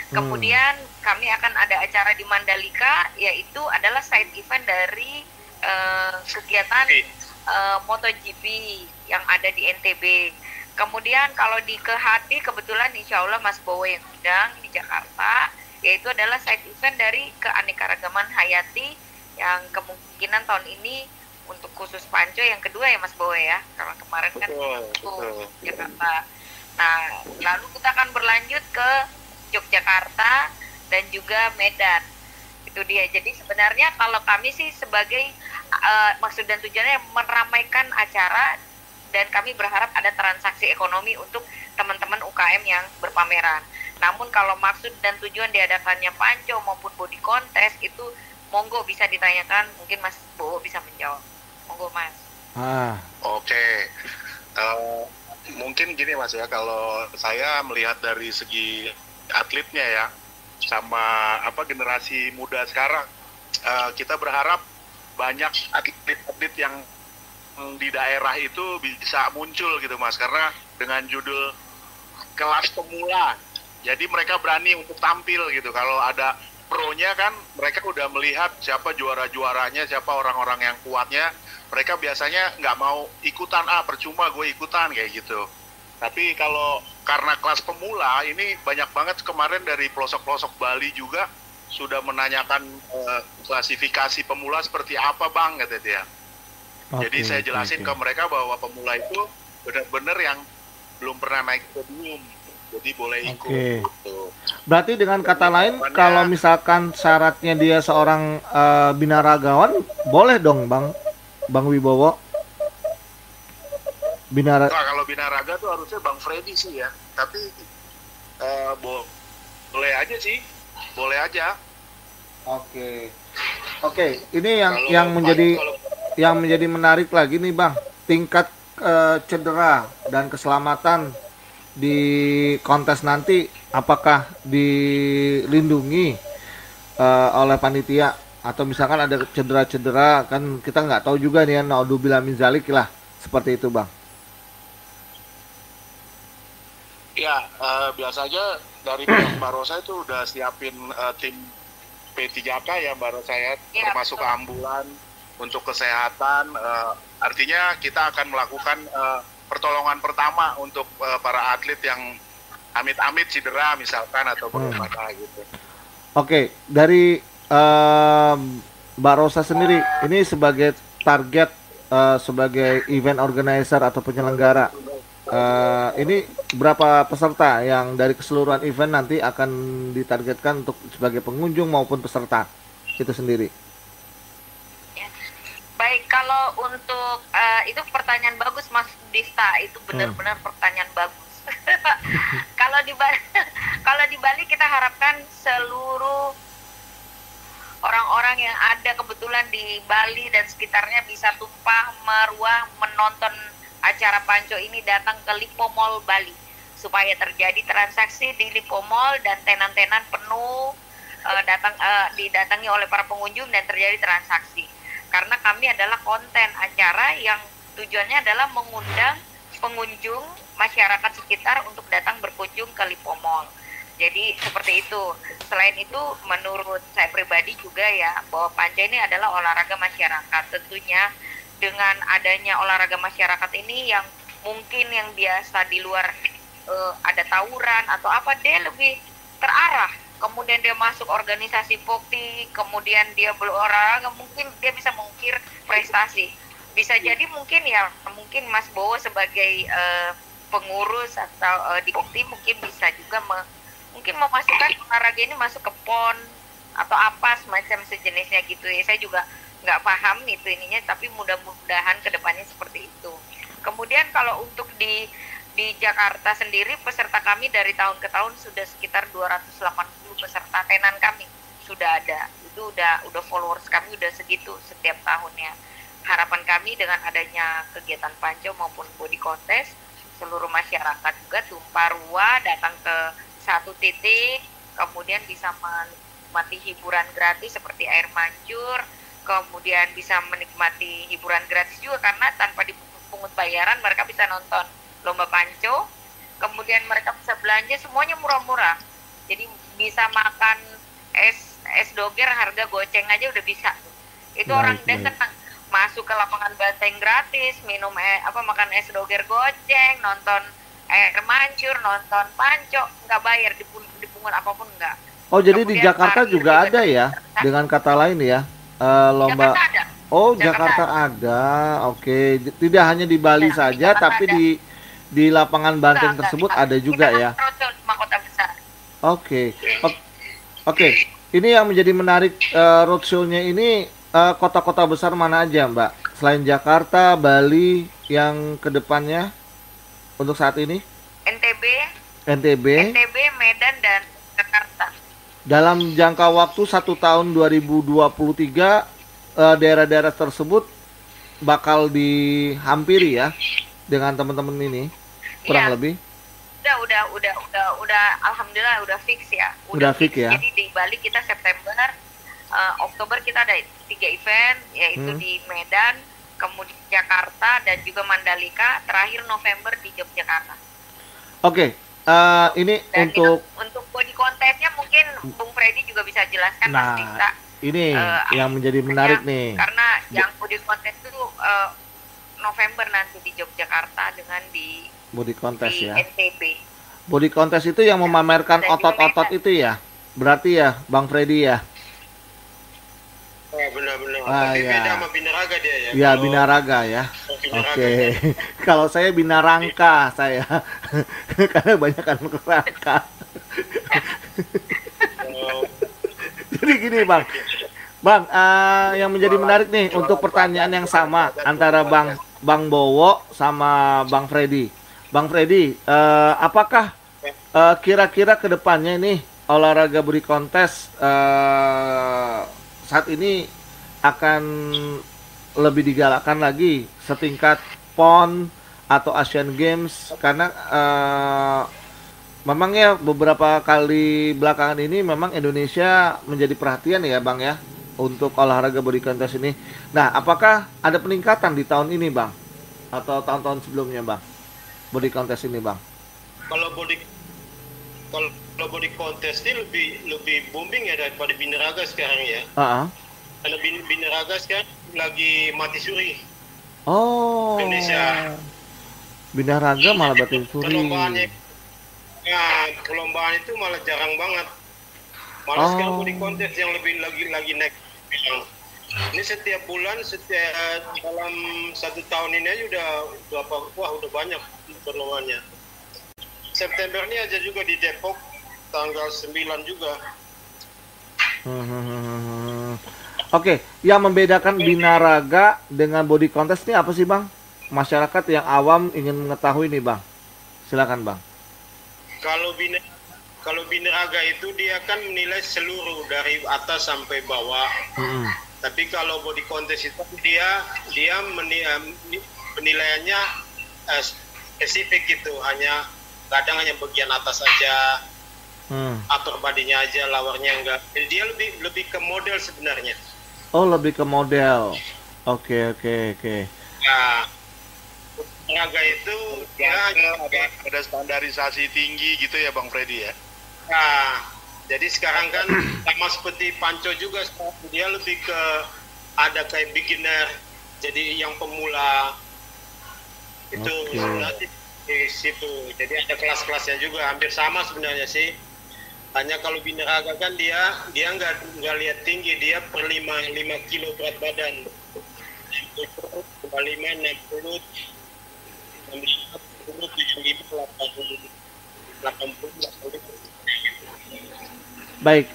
Kemudian kami akan ada acara di Mandalika, yaitu adalah side event dari kegiatan MotoGP yang ada di NTB. Kemudian kalau di Kehati kebetulan insya Allah Mas Bowo yang undang di Jakarta, yaitu adalah side event dari keanekaragaman hayati yang kemungkinan tahun ini untuk khusus Panco yang kedua ya Mas Bowo ya, karena kemarin kan Betul. Jakarta. Nah, lalu kita akan berlanjut ke Yogyakarta dan juga Medan. Itu dia. Jadi sebenarnya kalau kami sih sebagai maksud dan tujuannya meramaikan acara, dan kami berharap ada transaksi ekonomi untuk teman-teman UKM yang berpameran. Namun kalau maksud dan tujuan diadakannya Panco maupun body contest itu monggo bisa ditanyakan, mungkin Mas Bowo bisa menjawab. Monggo Mas. Oke. Mungkin gini Mas ya, kalau saya melihat dari segi atletnya ya, sama generasi muda sekarang, kita berharap banyak atlet-atlet yang di daerah itu bisa muncul gitu Mas, karena dengan judul kelas pemula, jadi mereka berani untuk tampil gitu. Kalau ada pronya kan mereka udah melihat siapa juara-juaranya, siapa orang-orang yang kuatnya, mereka biasanya nggak mau ikutan, percuma gue ikutan kayak gitu. Tapi kalau karena kelas pemula ini banyak banget kemarin dari pelosok-pelosok Bali juga sudah menanyakan klasifikasi pemula seperti apa Bang, kata dia. Jadi saya jelasin ke mereka bahwa pemula itu benar-benar yang belum pernah naik podium. jadi boleh ikut. Oke. Gitu. Berarti dengan kata lain, kalau misalkan syaratnya dia seorang binaragawan, boleh dong Bang Wibowo? Nah, kalau binaraga tuh harusnya Bang Freddy sih ya, tapi boleh aja sih, boleh aja. Oke. Oke, ini yang menjadi menarik lagi nih Bang, tingkat cedera dan keselamatan di kontes nanti apakah dilindungi oleh panitia, atau misalkan ada cedera-cedera, kan kita nggak tahu juga nih ya, naudzubillah min zalik lah, seperti itu Bang. Ya, biasanya dari pihak Barosa itu udah siapin tim P3K ya Barosa ya, Ya, termasuk betul. ambulan untuk kesehatan. Artinya kita akan melakukan pertolongan pertama untuk para atlet yang amit-amit cedera misalkan atau bagaimana gitu. Oke, dari Mbak Rosa sendiri, ini sebagai target, sebagai event organizer atau penyelenggara, ini berapa peserta yang dari keseluruhan event nanti akan ditargetkan untuk sebagai pengunjung maupun peserta itu sendiri? Ya. Baik, kalau untuk itu pertanyaan bagus Mas Dista, itu benar-benar pertanyaan bagus. Kalau di Bali, kalau di Bali kita harapkan seluruh orang-orang yang ada kebetulan di Bali dan sekitarnya bisa tumpah meruah menonton acara Panco ini, datang ke Lipo Mall Bali supaya terjadi transaksi di Lipo Mall dan tenan-tenan penuh, didatangi oleh para pengunjung dan terjadi transaksi. Karena kami adalah konten acara yang tujuannya adalah mengundang pengunjung masyarakat sekitar untuk datang berkunjung ke Lipo Mall. Jadi seperti itu. Selain itu, menurut saya pribadi juga ya, bahwa Panca ini adalah olahraga masyarakat. Tentunya dengan adanya olahraga masyarakat ini yang mungkin yang biasa di luar ada tawuran atau apa, dia lebih terarah. Kemudian dia masuk organisasi Pokti, kemudian dia berolahraga, mungkin dia bisa mengukir prestasi. Bisa jadi mungkin ya, mungkin Mas Bowo sebagai pengurus atau di Pokti mungkin bisa juga mungkin memasukkan olahraga ini masuk ke PON atau apa semacam sejenisnya gitu ya. Saya juga nggak paham itu ininya, tapi mudah-mudahan kedepannya seperti itu. Kemudian kalau untuk di Jakarta sendiri, peserta kami dari tahun ke tahun sudah sekitar 280 peserta tenan kami sudah ada. Itu udah followers kami udah segitu setiap tahunnya. Harapan kami dengan adanya kegiatan Panco maupun body contest, seluruh masyarakat juga tumpah ruah datang ke satu titik, kemudian bisa menikmati hiburan gratis seperti air mancur, kemudian bisa menikmati hiburan gratis juga karena tanpa dipungut bayaran mereka bisa nonton lomba Panco, kemudian mereka bisa belanja semuanya murah-murah. Jadi bisa makan es doger harga goceng aja udah bisa. Itu orang dan tenang masuk ke lapangan banteng gratis, minum makan es doger goceng, nonton air mancur, nonton Panco, nggak bayar, dipungut apapun nggak. Oh, jadi Kemudian di Jakarta juga ada ya? Dengan kata lain ya, lomba. Jakarta ada. Oh, Jakarta ada. Oke, tidak hanya di Bali saja, tapi di lapangan banteng tersebut ada juga ya. Kita lima kota besar. Oke. Oke. Ini yang menjadi menarik, roadshow-nya ini kota-kota besar mana aja, Mbak? Selain Jakarta, Bali, yang kedepannya untuk saat ini? NTB, Medan, dan Jakarta. Dalam jangka waktu 1 tahun 2023, daerah-daerah tersebut bakal dihampiri ya dengan teman-teman ini, kurang Iya. lebih. Udah alhamdulillah udah fix ya. Udah fix ya. Jadi di Bali kita September, Oktober kita ada 3 event, yaitu di Medan, kemudian Jakarta dan juga Mandalika, terakhir November di Yogyakarta. Oke, ini Dan untuk body contestnya mungkin Bung Freddy juga bisa jelaskan. Nah, Mas Dista. ini yang menjadi menarik nih. Karena yang body contest itu November nanti di Yogyakarta dengan di Body contest ya. NTB. Body contest itu yang memamerkan Dan juga otot-otot Medan. itu ya. Berarti ya, Bang Freddy ya. Oh, benar-benar. Ah, Tapi ya. beda sama binaraga dia ya. Ya, Kalau binaraga ya. Oke, kalau saya binarangka saya, karena banyak kan rangka. Oh, Jadi gini bang, yang menjadi menarik nih untuk pertanyaan yang sama antara Bang Bowo sama Bang Freddy. Bang Freddy, apakah kira-kira kedepannya ini olahraga body contest saat ini akan lebih digalakkan lagi setingkat PON atau Asian Games karena memang ya beberapa kali belakangan ini memang Indonesia menjadi perhatian ya Bang ya untuk olahraga body contest ini. Nah, apakah ada peningkatan di tahun ini Bang atau tahun-tahun sebelumnya Bang body contest ini Bang? kalau body kalau body contest ini lebih booming ya daripada binaraga sekarang ya. Karena binaraga sekarang lagi mati suri Oh, Indonesia. binaraga malah batin suri. Perlombaan itu malah jarang banget. Malah sekarang body contest yang lebih lagi naik. Ini setiap bulan, dalam 1 tahun ini aja udah banyak perlombaannya. September ini aja juga di Depok tanggal 9 juga. Oke, yang membedakan binaraga dengan body contest ini apa sih Bang? Masyarakat yang awam ingin mengetahui nih Bang. Silakan Bang. Kalau binaraga itu dia kan menilai seluruh dari atas sampai bawah. Tapi kalau body contest itu dia penilaiannya spesifik gitu, kadang hanya bagian atas aja, upper badinya aja, lowernya enggak. Jadi dia lebih ke model sebenarnya. Oh, lebih ke model. Oke. Nah, olahraga itu dia ada standarisasi tinggi gitu ya Bang Freddy ya. Nah, jadi sekarang kan sama seperti Panco juga, dia lebih ke ada kayak beginner, jadi yang pemula itu di situ. Jadi ada kelas-kelasnya juga, hampir sama sebenarnya sih. Hanya kalau binaraga kan dia nggak lihat tinggi, dia per 5 kilo berat badan. 5, 60, 80. Baik,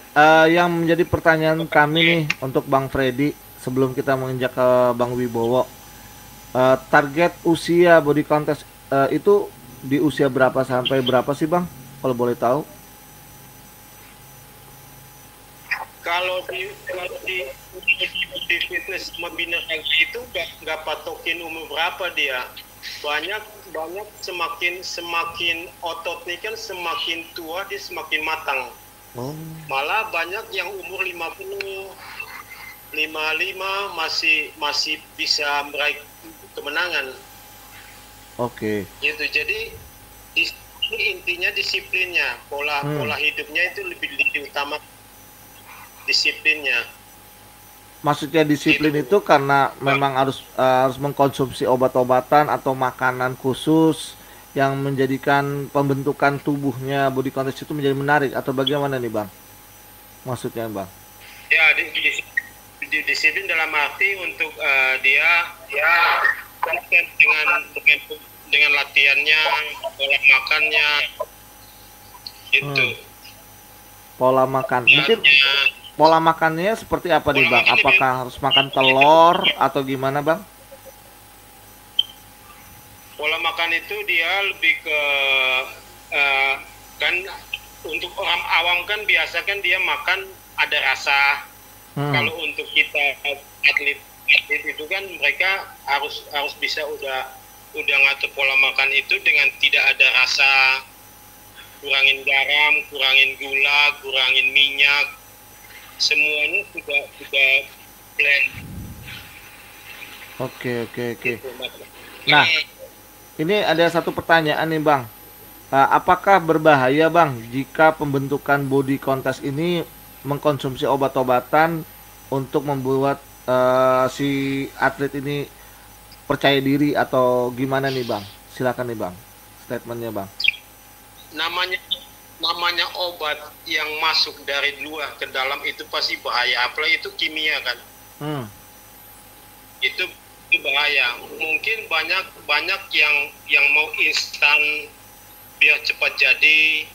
yang menjadi pertanyaan kami nih untuk Bang Freddy sebelum kita menginjak ke Bang Wibowo, target usia body contest itu di usia berapa sampai berapa sih Bang? Kalau boleh tahu? Kalau di fitness sama binaraga itu nggak patokin umur berapa dia. Banyak semakin otot nih kan semakin tua dia semakin matang. Malah banyak yang umur 50, 55 masih bisa meraih kemenangan. Oke. Gitu. Jadi ini intinya disiplinnya, pola hidupnya itu lebih utama disiplinnya. Maksudnya disiplin itu karena memang harus mengkonsumsi obat-obatan atau makanan khusus yang menjadikan pembentukan tubuhnya body contest itu menjadi menarik atau bagaimana nih Bang? Maksudnya Bang? Ya, disiplin dalam arti untuk dia konsisten dengan latihannya, pola makannya itu. Pola makan. Mungkin pola makannya seperti apa nih Bang? Apakah harus makan telur atau gimana Bang? Pola makan itu dia lebih ke kan untuk orang awam kan biasa kan dia makan ada rasa. Kalau untuk kita atlet itu kan mereka harus bisa udah ngatur pola makan itu dengan tidak ada rasa, kurangin garam, kurangin gula, kurangin minyak, semuanya sudah blend. Oke. Nah, ini ada satu pertanyaan nih Bang. Apakah berbahaya Bang jika pembentukan body contest ini mengkonsumsi obat-obatan untuk membuat si atlet ini percaya diri atau gimana nih Bang? Silakan nih Bang, statementnya Bang. Namanya obat yang masuk dari luar ke dalam itu pasti bahaya, apalagi itu kimia kan. Itu bahaya. bahaya. Mungkin banyak yang mau instan biar cepat jadi.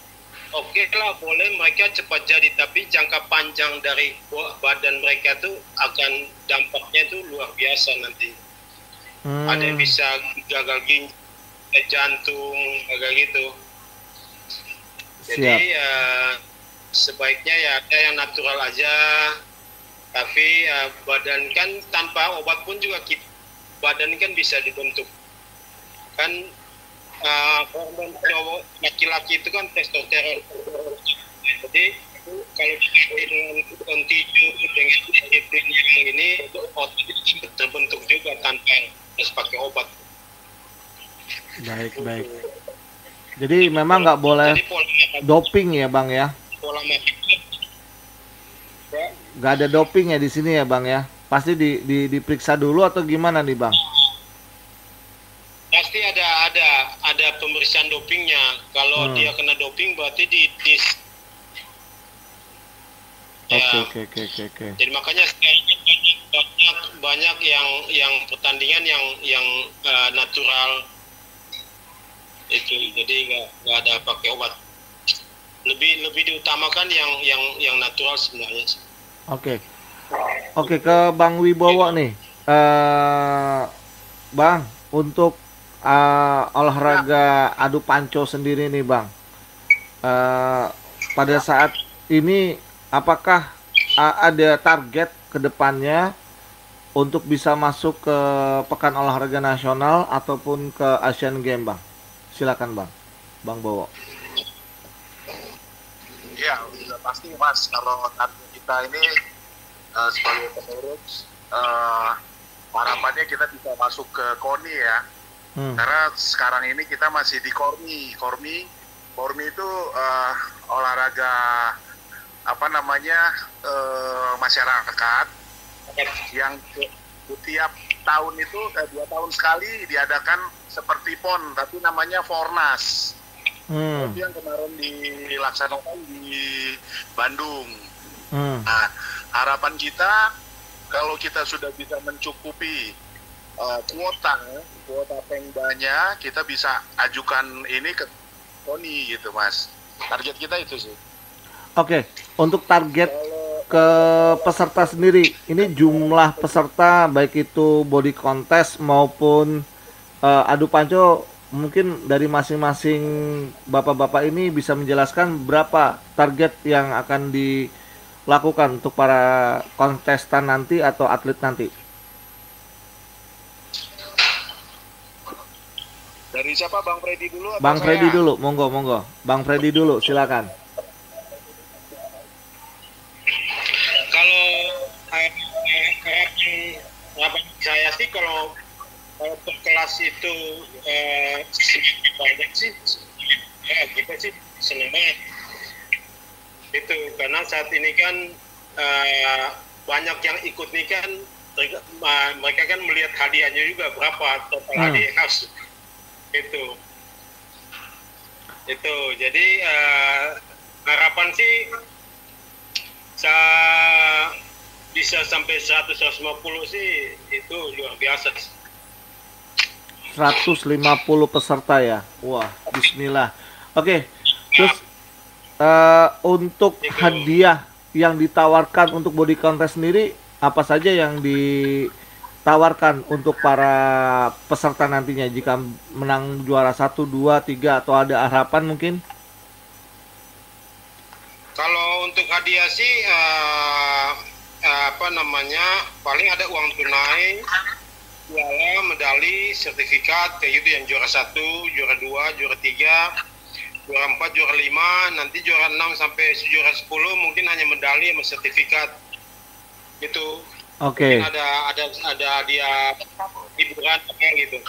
Oke lah, boleh mereka cepat jadi, tapi jangka panjang dari badan mereka tuh akan dampaknya tuh luar biasa nanti. Ada yang bisa gagal ginjal, jantung, gagal gitu. Jadi sebaiknya ya ada yang natural aja. Tapi badan kan tanpa obat pun juga badan kan bisa dibentuk. Kan hormon laki-laki itu kan testosteron. Jadi kalau dengan continue dengan disiplin yang ini, otot itu terbentuk juga tanpa harus pakai obat. Baik. Jadi memang nggak boleh doping ya Bang ya? Pola makan. Nggak ada doping ya di sini ya Bang ya? Pasti diperiksa dulu atau gimana nih Bang? Pasti ada pemeriksaan dopingnya. Kalau dia kena doping berarti Oke. Jadi makanya banyak yang pertandingan yang natural itu. Jadi nggak ada pakai obat. Lebih diutamakan yang natural sebenarnya. Oke, ke Bang Wibowo nih. Bang, untuk olahraga adu panco sendiri nih Bang. Pada saat ini apakah ada target ke depannya untuk bisa masuk ke Pekan Olahraga Nasional ataupun ke Asian Games Bang? Silakan Bang Bowo. Ya, udah pasti Mas, kalau target kita ini sebagai pengurus, harapannya kita bisa masuk ke KONI ya. Karena sekarang ini kita masih di KORMI. KORMI itu olahraga masyarakat yang tiap tahun itu 2 tahun sekali diadakan seperti PON, tapi namanya Fornas. Itu yang kemarin dilaksanakan di Bandung. Nah, harapan kita kalau kita sudah bisa mencukupi kuota Pemdanya, kita bisa ajukan ini ke KONI gitu Mas. Target kita itu sih. Oke, untuk target ke peserta sendiri, ini jumlah peserta baik itu body contest maupun adu panco, mungkin dari masing-masing bapak-bapak ini bisa menjelaskan berapa target yang akan dilakukan untuk para kontestan nanti atau atlet nanti. Dari siapa, Bang Freddy dulu? Bang Freddy dulu, monggo. Bang Freddy dulu, silakan. Kalau harapan saya sih kalau per kelas itu banyak sih, kita sih senang banget. Itu karena saat ini kan banyak yang ikut nih kan, mereka kan melihat hadiahnya juga berapa total hadiah house. Itu jadi harapan sih bisa sampai 150 sih, itu luar biasa. 150 peserta ya, wah, bismillah. Oke, terus untuk hadiah yang ditawarkan untuk body contest sendiri, apa saja yang ditawarkan untuk para peserta nantinya jika menang juara 1, 2, 3 atau ada harapan mungkin? Kalau untuk hadiah sih paling ada uang tunai, piala, medali, sertifikat kayak gitu, yang juara 1, juara 2, juara 3, juara 4, juara 5, nanti juara 6 sampai juara 10 mungkin hanya medali sama sertifikat gitu. Oke. Mungkin ada hadiah hiburan apa gitu.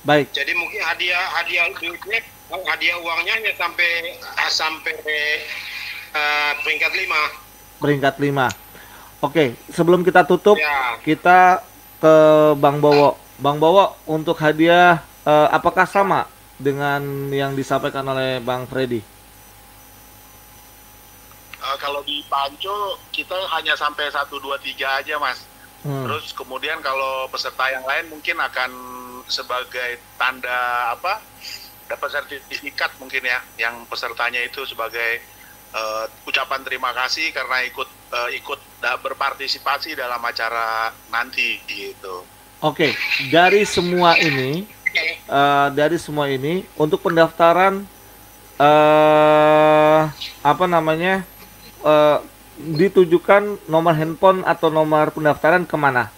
Baik. Jadi mungkin hadiah duitnya, hadiah uangnya hanya sampai peringkat 5. Peringkat 5. Oke, sebelum kita tutup, Ya. kita ke Bang Bowo. Bang Bowo, untuk hadiah apakah sama dengan yang disampaikan oleh Bang Freddy? Kalau di Panco kita hanya sampai 1, 2, 3 aja Mas. Terus kemudian kalau peserta yang lain mungkin akan sebagai tanda apa, dapat sertifikat mungkin ya, yang pesertanya itu sebagai ucapan terima kasih karena ikut berpartisipasi dalam acara nanti gitu. Oke, dari semua ini, untuk pendaftaran apa namanya, ditujukan nomor handphone atau nomor pendaftaran kemana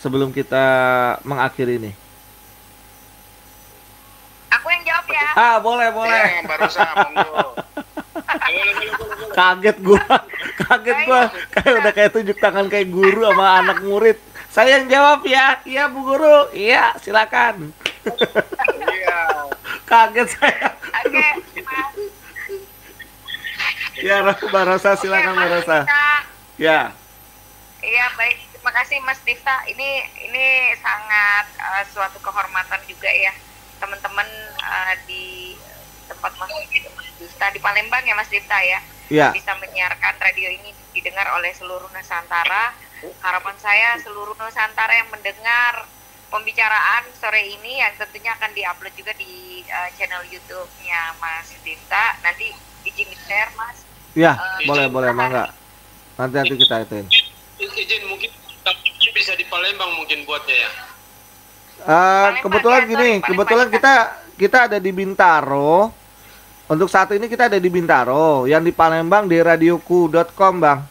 sebelum kita mengakhiri ini? Aku yang jawab ya. Boleh. Ya, barusan monggo. Kaget gua kayak udah kayak tunjuk tangan kayak guru sama anak murid. Saya yang jawab ya. Iya Bu Guru. Iya, silakan. Iya. Kaget saya. Oke, Mas. Ya, Mbak Rosa, silakan Mbak Rosa. Ya. Iya, baik. Terima kasih Mas Difta. Ini sangat suatu kehormatan juga ya, teman-teman di tempat Mas Difta di Palembang ya Mas Difta ya. Iya. Bisa menyiarkan radio ini didengar oleh seluruh Nusantara. Harapan saya seluruh Nusantara yang mendengar pembicaraan sore ini yang tentunya akan diupload juga di channel YouTube-nya Mas Difta. Nanti izin share Mas. Ya, boleh mangga. Nanti kita ituin. Izin mungkin bisa di Palembang mungkin buatnya ya. Kebetulan ya, gini, kebetulan kita ada di Bintaro. Untuk saat ini kita ada di Bintaro, yang di Palembang di radioku.com, Bang.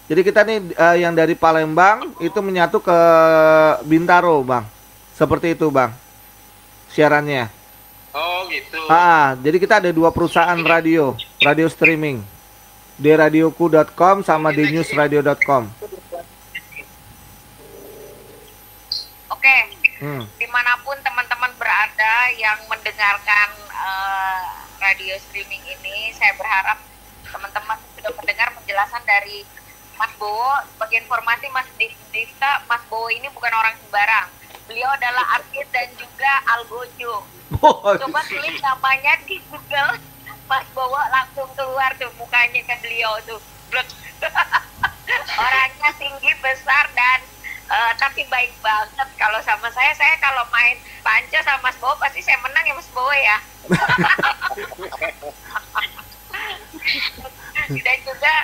Jadi kita nih yang dari Palembang itu menyatu ke Bintaro, Bang. Seperti itu, Bang. Siarannya. Oh, gitu. Jadi kita ada 2 perusahaan radio streaming. Di radioku.com sama di newsradio.com. Oke. Dimanapun teman-teman berada yang mendengarkan radio streaming ini, saya berharap teman-teman sudah mendengar penjelasan dari Mas Bowo. Sebagai informasi Mas Difta, Mas Bowo ini bukan orang sembarang. Beliau adalah artis dan juga algojo. Coba klik namanya di Google, Mas Bowo langsung keluar tuh mukanya ke beliau tuh. Orangnya tinggi, besar, dan tapi baik banget. Kalau sama saya kalau main panca sama Mas Bowo pasti saya menang ya Mas Bowo ya. Dan juga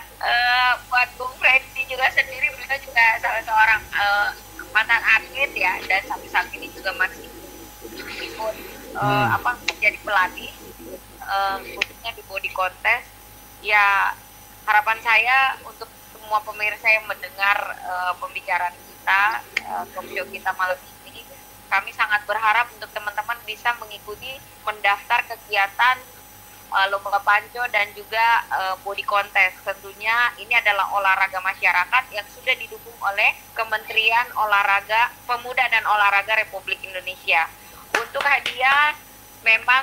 buat Bung Freddy juga sendiri, beliau juga salah seorang mantan atlet ya, dan sampai saat ini juga masih ikut menjadi pelatih khususnya di body contest. Ya, harapan saya untuk semua pemirsa yang mendengar pembicaraan kita, talk show kita malam ini, kami sangat berharap untuk teman-teman bisa mengikuti mendaftar kegiatan lomba panco dan juga body contest. Tentunya ini adalah olahraga masyarakat yang sudah didukung oleh Kementerian Olahraga, Pemuda dan Olahraga Republik Indonesia. Untuk hadiah memang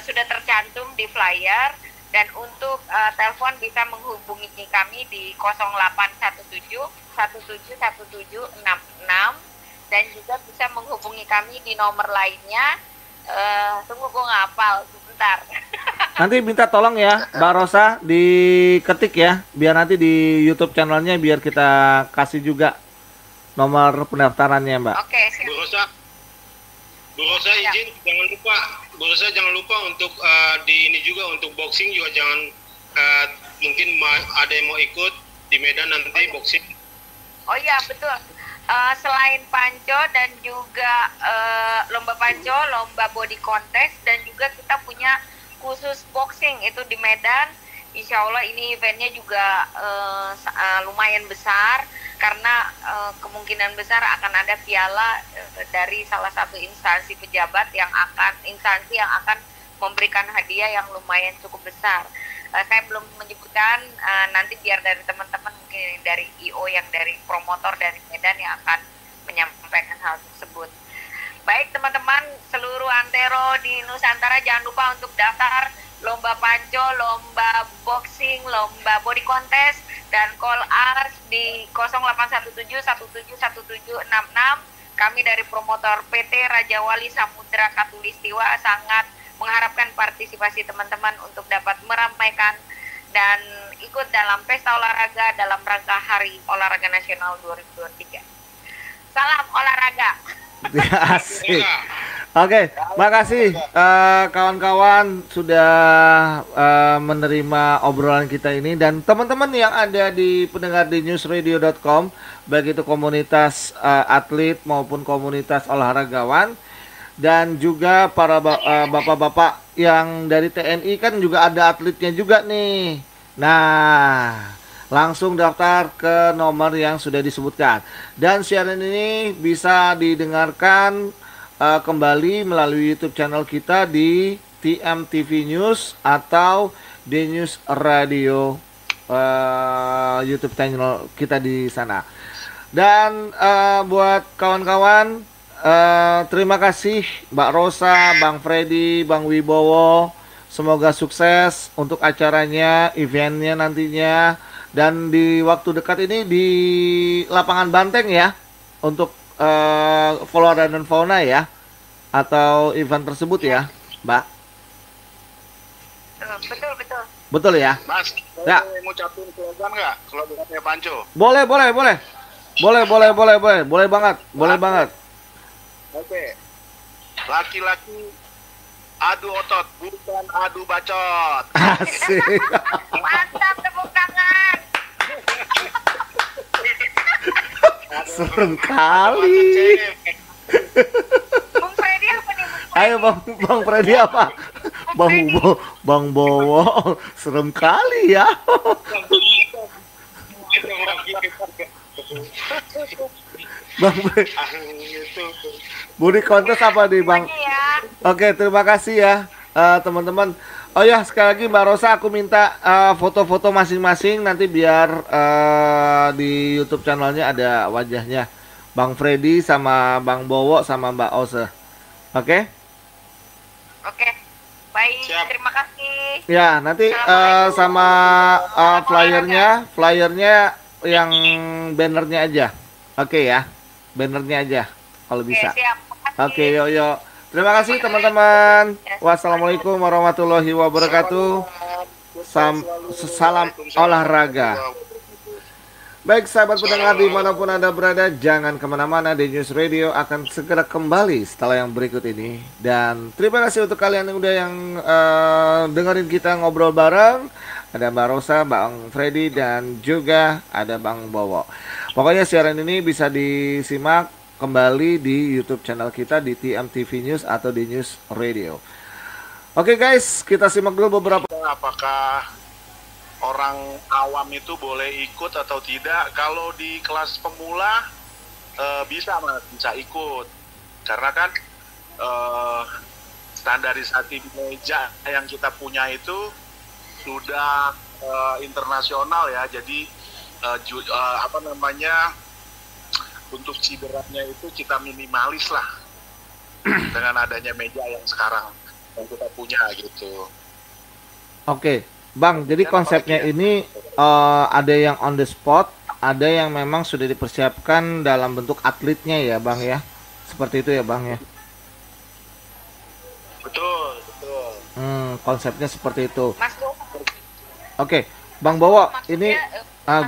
sudah tercantum di flyer, dan untuk telepon bisa menghubungi kami di 0817 171766, dan juga bisa menghubungi kami di nomor lainnya. Tunggu gue ngapal sebentar. Nanti minta tolong ya Mbak Rosa diketik ya, biar nanti di YouTube channelnya biar kita kasih juga nomor pendaftarannya, Mbak. Oke, siap. Bu Rosa izin, jangan lupa untuk di ini juga, untuk boxing juga jangan, mungkin ada yang mau ikut di Medan nanti boxing. Oh iya, betul. Selain panco dan juga lomba panco, lomba body contest, dan juga kita punya khusus boxing itu di Medan. Insya Allah ini eventnya juga lumayan besar, karena kemungkinan besar akan ada piala dari salah satu instansi pejabat yang akan memberikan hadiah yang lumayan cukup besar. Saya belum menyebutkan, nanti biar dari teman-teman mungkin dari IO yang dari promotor dari Medan yang akan menyampaikan hal tersebut. Baik teman-teman, seluruh antero di Nusantara jangan lupa untuk daftar lomba panco, lomba boxing, lomba body contest, dan call us di 0817 171766. Kami dari promotor PT Raja Wali Samudra Khatulistiwa sangat mengharapkan partisipasi teman-teman untuk dapat meramaikan dan ikut dalam pesta olahraga dalam rangka Hari Olahraga Nasional 2023. Salam olahraga. Asik. Oke, makasih kawan-kawan sudah menerima obrolan kita ini, dan teman-teman yang ada di pendengar di newsradio.com, baik itu komunitas atlet maupun komunitas olahragawan, dan juga para bapak-bapak yang dari TNI kan juga ada atletnya juga nih. Nah, langsung daftar ke nomor yang sudah disebutkan, dan siaran ini bisa didengarkan kembali melalui YouTube channel kita di TMTV News atau The News Radio YouTube channel kita di sana. Dan buat kawan-kawan, terima kasih Mbak Rosa, Bang Freddy, Bang Wibowo. Semoga sukses untuk acaranya, eventnya nantinya, dan di waktu dekat ini di lapangan Banteng ya, untuk flora dan fauna ya, atau event tersebut ya, Mbak. Betul. Betul ya. Mas, Ya. boleh ngucapin slogan nggak? Slogannya Panco. Boleh banget. Oke. Laki-laki adu otot, bukan adu bacot. Asik. Mantap, tepuk tangan. Serem kali. Bung Freddy apa nih, Bung Freddy? Ayo Bang Freddy apa? Bang Bowo, serem kali ya. Bang Budi kontes apa nih Bang? Ya. Oke, terima kasih ya teman-teman. Oh ya, sekali lagi Mbak Rosa, aku minta foto-foto masing-masing nanti biar di YouTube channelnya ada wajahnya Bang Freddy sama Bang Bowo sama Mbak Ose. Oke? Oke. Baik, Siap. terima kasih. Ya, nanti sama flyernya yang bannernya aja. Oke ya, bannernya aja kalau bisa. Oke, siap. Makasih. Oke, yo. Terima kasih teman-teman. Wassalamualaikum warahmatullahi wabarakatuh. Salam olahraga. Baik sahabat pendengar dimanapun Anda berada, jangan kemana-mana, The News Radio akan segera kembali setelah yang berikut ini. Dan terima kasih untuk kalian yang udah dengerin kita ngobrol bareng. Ada Mbak Rosa, Bang Freddy, dan juga ada Bang Bowo. Pokoknya siaran ini bisa disimak kembali di YouTube channel kita di TMTV News atau di News Radio. Oke guys, kita simak dulu beberapa. Apakah orang awam itu boleh ikut atau tidak? Kalau di kelas pemula bisa Mas, bisa ikut. Karena kan standarisasi meja yang kita punya itu sudah internasional ya. Jadi untuk cederanya itu kita minimalis lah dengan adanya meja yang sekarang yang kita punya gitu. Oke, Bang, jadi konsepnya ini ada yang on the spot, ada yang memang sudah dipersiapkan dalam bentuk atletnya ya, Bang ya. Seperti itu ya, Bang ya. Betul. Konsepnya seperti itu. Mas Bowo, Oke, Bang Bowo, maksudnya, ini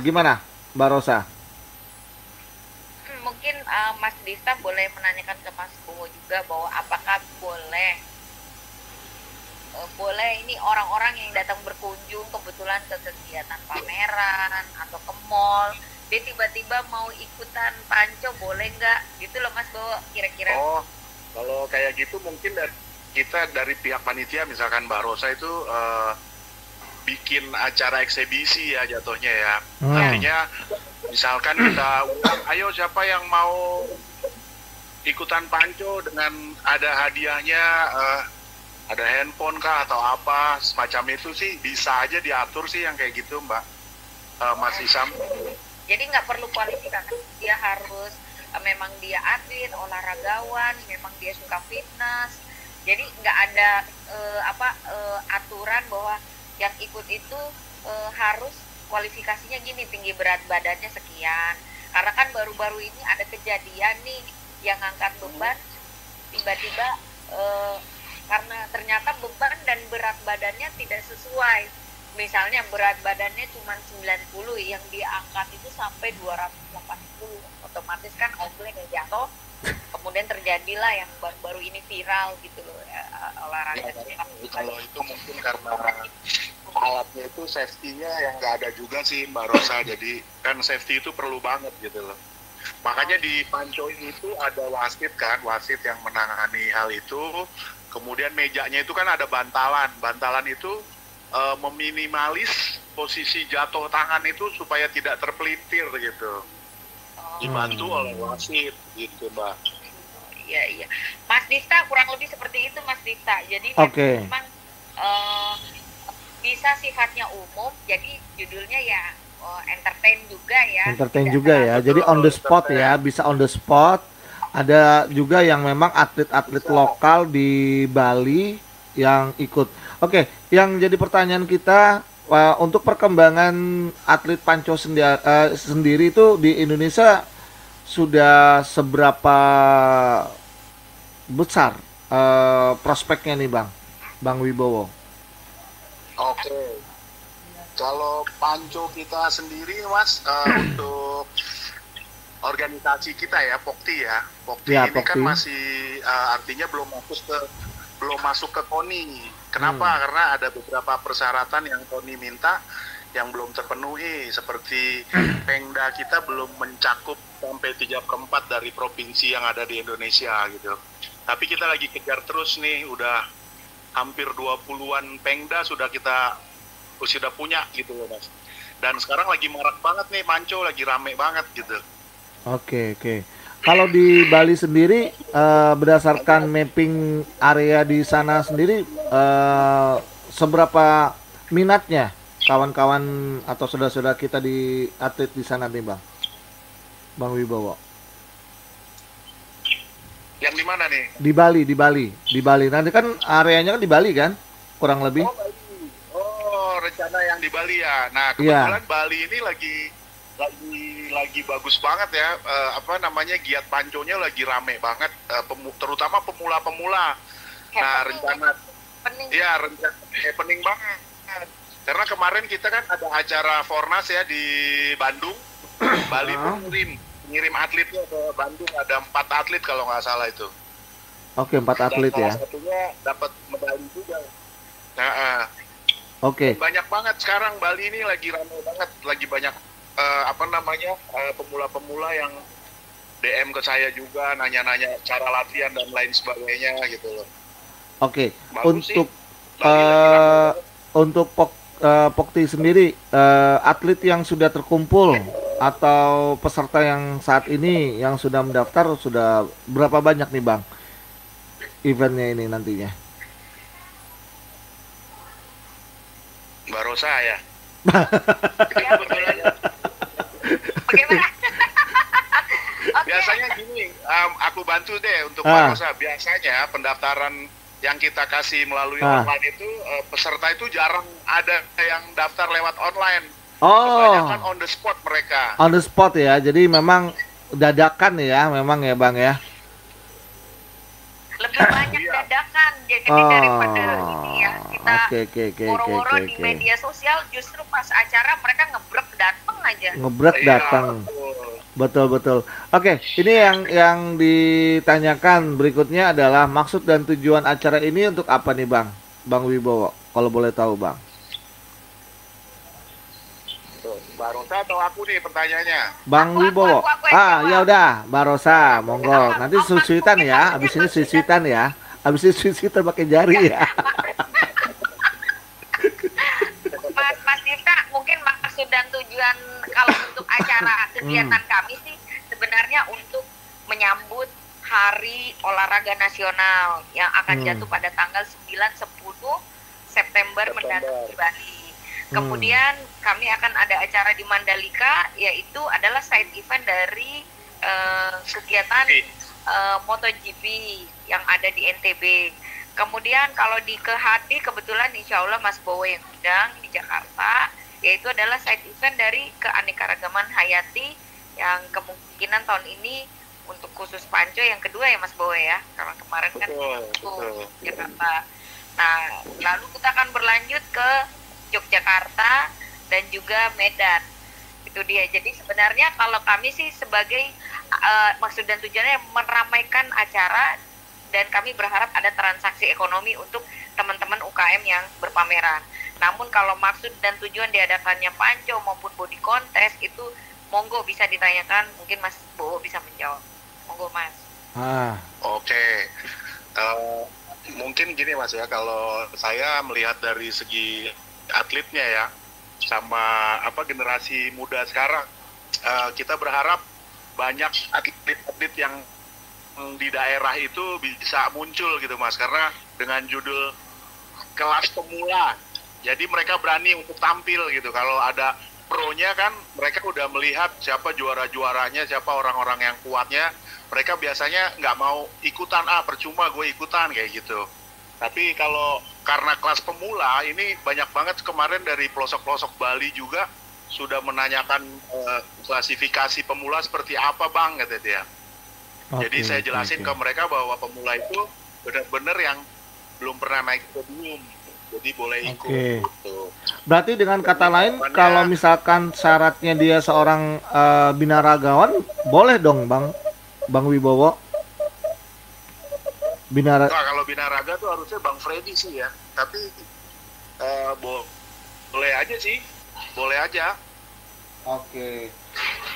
gimana, Mbak Rosa? mungkin Mas Dista boleh menanyakan ke Mas Bowo juga bahwa apakah boleh ini orang-orang yang datang berkunjung kebetulan ke kegiatan pameran atau ke mall, dia tiba-tiba mau ikutan panco, boleh nggak? Gitu loh Mas Bowo, kira-kira. Oh, kalau kayak gitu mungkin kita dari pihak panitia, misalkan Mbak Rosa itu bikin acara eksebisi ya jatuhnya ya. Artinya misalkan kita ayo siapa yang mau ikutan panco dengan ada hadiahnya, ada handphone kah atau apa semacam itu sih, bisa aja diatur sih yang kayak gitu Mbak Mas Isam. Jadi nggak perlu kualifikasi, dia harus memang dia atlet, olahragawan, memang dia suka fitness. Jadi nggak ada aturan bahwa yang ikut itu harus kualifikasinya gini, tinggi berat badannya sekian. Karena kan baru-baru ini ada kejadian nih yang ngangkat beban tiba-tiba karena ternyata beban dan berat badannya tidak sesuai. misalnya berat badannya cuma 90, yang diangkat itu sampai 280, otomatis kan ombleg jatuh, kemudian terjadilah yang baru-baru ini viral gitu loh ya, olahraga. Ya, kalau itu mungkin karena alatnya itu safety-nya yang nggak ada juga sih Mbak Rosa, jadi kan safety itu perlu banget gitu loh. Makanya di Panco itu ada wasit kan, wasit yang menangani hal itu. Kemudian mejanya itu kan ada bantalan itu meminimalis posisi jatuh tangan itu supaya tidak terpelintir gitu. Dibantu oleh wasit gitu Mbak. Iya. Mas Dista kurang lebih seperti itu Mas Dista. Jadi memang bisa sifatnya umum, jadi judulnya ya entertain juga ya. Entertain juga ya. Jadi on the spot ya, bisa on the spot. Ada juga yang memang atlet-atlet lokal di Bali yang ikut. Oke, yang jadi pertanyaan kita untuk perkembangan atlet Panco sendiri itu di Indonesia sudah seberapa besar prospeknya nih Bang Wibowo? Oke. Kalau Panco kita sendiri Mas, untuk organisasi kita ya, Pokti ini Pokti kan masih artinya belum masuk ke KONI. Kenapa? Karena ada beberapa persyaratan yang KONI minta yang belum terpenuhi, seperti Pengda kita belum mencakup sampai 3/4 dari provinsi yang ada di Indonesia gitu. Tapi kita lagi kejar terus nih, udah hampir 20-an Pengda sudah punya gitu loh Mas. Dan sekarang lagi marak banget nih Panco, lagi rame banget gitu. Oke. Kalau di Bali sendiri berdasarkan mapping area di sana sendiri seberapa minatnya kawan-kawan atau saudara-saudara kita di atlet di sana nih Bang Wibowo? Yang di mana nih? Di Bali. Nanti kan areanya kan di Bali kan, kurang lebih. Oh, rencana yang di Bali ya. Nah, kebetulan Bali ini lagi bagus banget ya. Giat Panconya lagi rame banget, terutama pemula-pemula. Nah, rencana happening banget. Karena kemarin kita kan ada acara Fornas ya di Bandung. Bali pun ngirim atletnya ke Bandung, ada 4 atlet kalau nggak salah itu. Oke, 4 atlet ya. Salah satunya dapat medali juga. Oke. Banyak banget sekarang Bali ini lagi ramai banget, lagi banyak pemula-pemula yang DM ke saya juga, nanya-nanya cara latihan dan lain sebagainya gitu loh. Oke. Untuk Pokti sendiri, atlet yang sudah terkumpul atau peserta yang saat ini yang sudah mendaftar sudah berapa banyak nih Bang eventnya ini nantinya? Mbak Rosa ya. Bagaimana? Biasanya gini, aku bantu deh untuk Mbak Rosa. Biasanya pendaftaran yang kita kasih melalui online itu peserta itu jarang ada yang daftar lewat online. Kebanyakan on the spot mereka. On the spot ya, jadi memang dadakan ya, memang ya Bang ya. Lebih banyak dadakan, jadi daripada ini ya kita woro-woro di media sosial, justru pas acara mereka ngebrek datang aja. Ngebrek datang. Betul. Oke, ini yang ditanyakan berikutnya adalah maksud dan tujuan acara ini untuk apa nih Bang Wibowo? Kalau boleh tahu Bang. Mbak Rosa atau aku nih pertanyaannya? Bang Wibowo. Ya udah, Mbak Rosa, monggo. Nanti susuitan ya, abis ini susuitan ya. Abis ini susuitan pakai jari ya. Mas Dita, mungkin maksud dan tujuan kalau untuk acara kegiatan kami sih sebenarnya untuk menyambut Hari Olahraga Nasional yang akan jatuh pada tanggal 9-10 September mendatang di Bali. Kemudian kami akan ada acara di Mandalika, yaitu adalah side event dari kegiatan MotoGP yang ada di NTB. Kemudian kalau di Kehati kebetulan insya Allah Mas Bowo yang undang di Jakarta, yaitu adalah side event dari keanekaragaman hayati yang kemungkinan tahun ini untuk khusus Panco yang kedua ya Mas Bowo ya, karena kemarin kan betul. Jakarta. Nah, lalu kita akan berlanjut ke Yogyakarta, dan juga Medan. Itu dia. Jadi sebenarnya kalau kami sih sebagai maksud dan tujuannya meramaikan acara, dan kami berharap ada transaksi ekonomi untuk teman-teman UKM yang berpameran. Namun kalau maksud dan tujuan diadakannya panco maupun body contest itu monggo bisa ditanyakan, mungkin Mas Bowo bisa menjawab. Monggo Mas. Oke. Mungkin gini Mas ya, kalau saya melihat dari segi atletnya ya, sama generasi muda sekarang, kita berharap banyak atlet-atlet yang di daerah itu bisa muncul gitu Mas, karena dengan judul kelas pemula, jadi mereka berani untuk tampil gitu. Kalau ada pro-nya kan mereka udah melihat siapa juara-juaranya, siapa orang-orang yang kuatnya, mereka biasanya nggak mau ikutan, percuma gue ikutan kayak gitu. Tapi kalau karena kelas pemula ini banyak banget kemarin dari pelosok-pelosok Bali juga sudah menanyakan klasifikasi pemula seperti apa Bang, kata dia. Jadi saya jelasin ke mereka bahwa pemula itu benar-benar yang belum pernah naik podium, jadi boleh ikut. Gitu. Berarti dengan kata lain, kalau misalkan syaratnya dia seorang binaragawan, boleh dong Bang Wibowo? Nah, kalau binaraga tuh harusnya Bang Freddy sih ya, tapi boleh aja sih, boleh aja.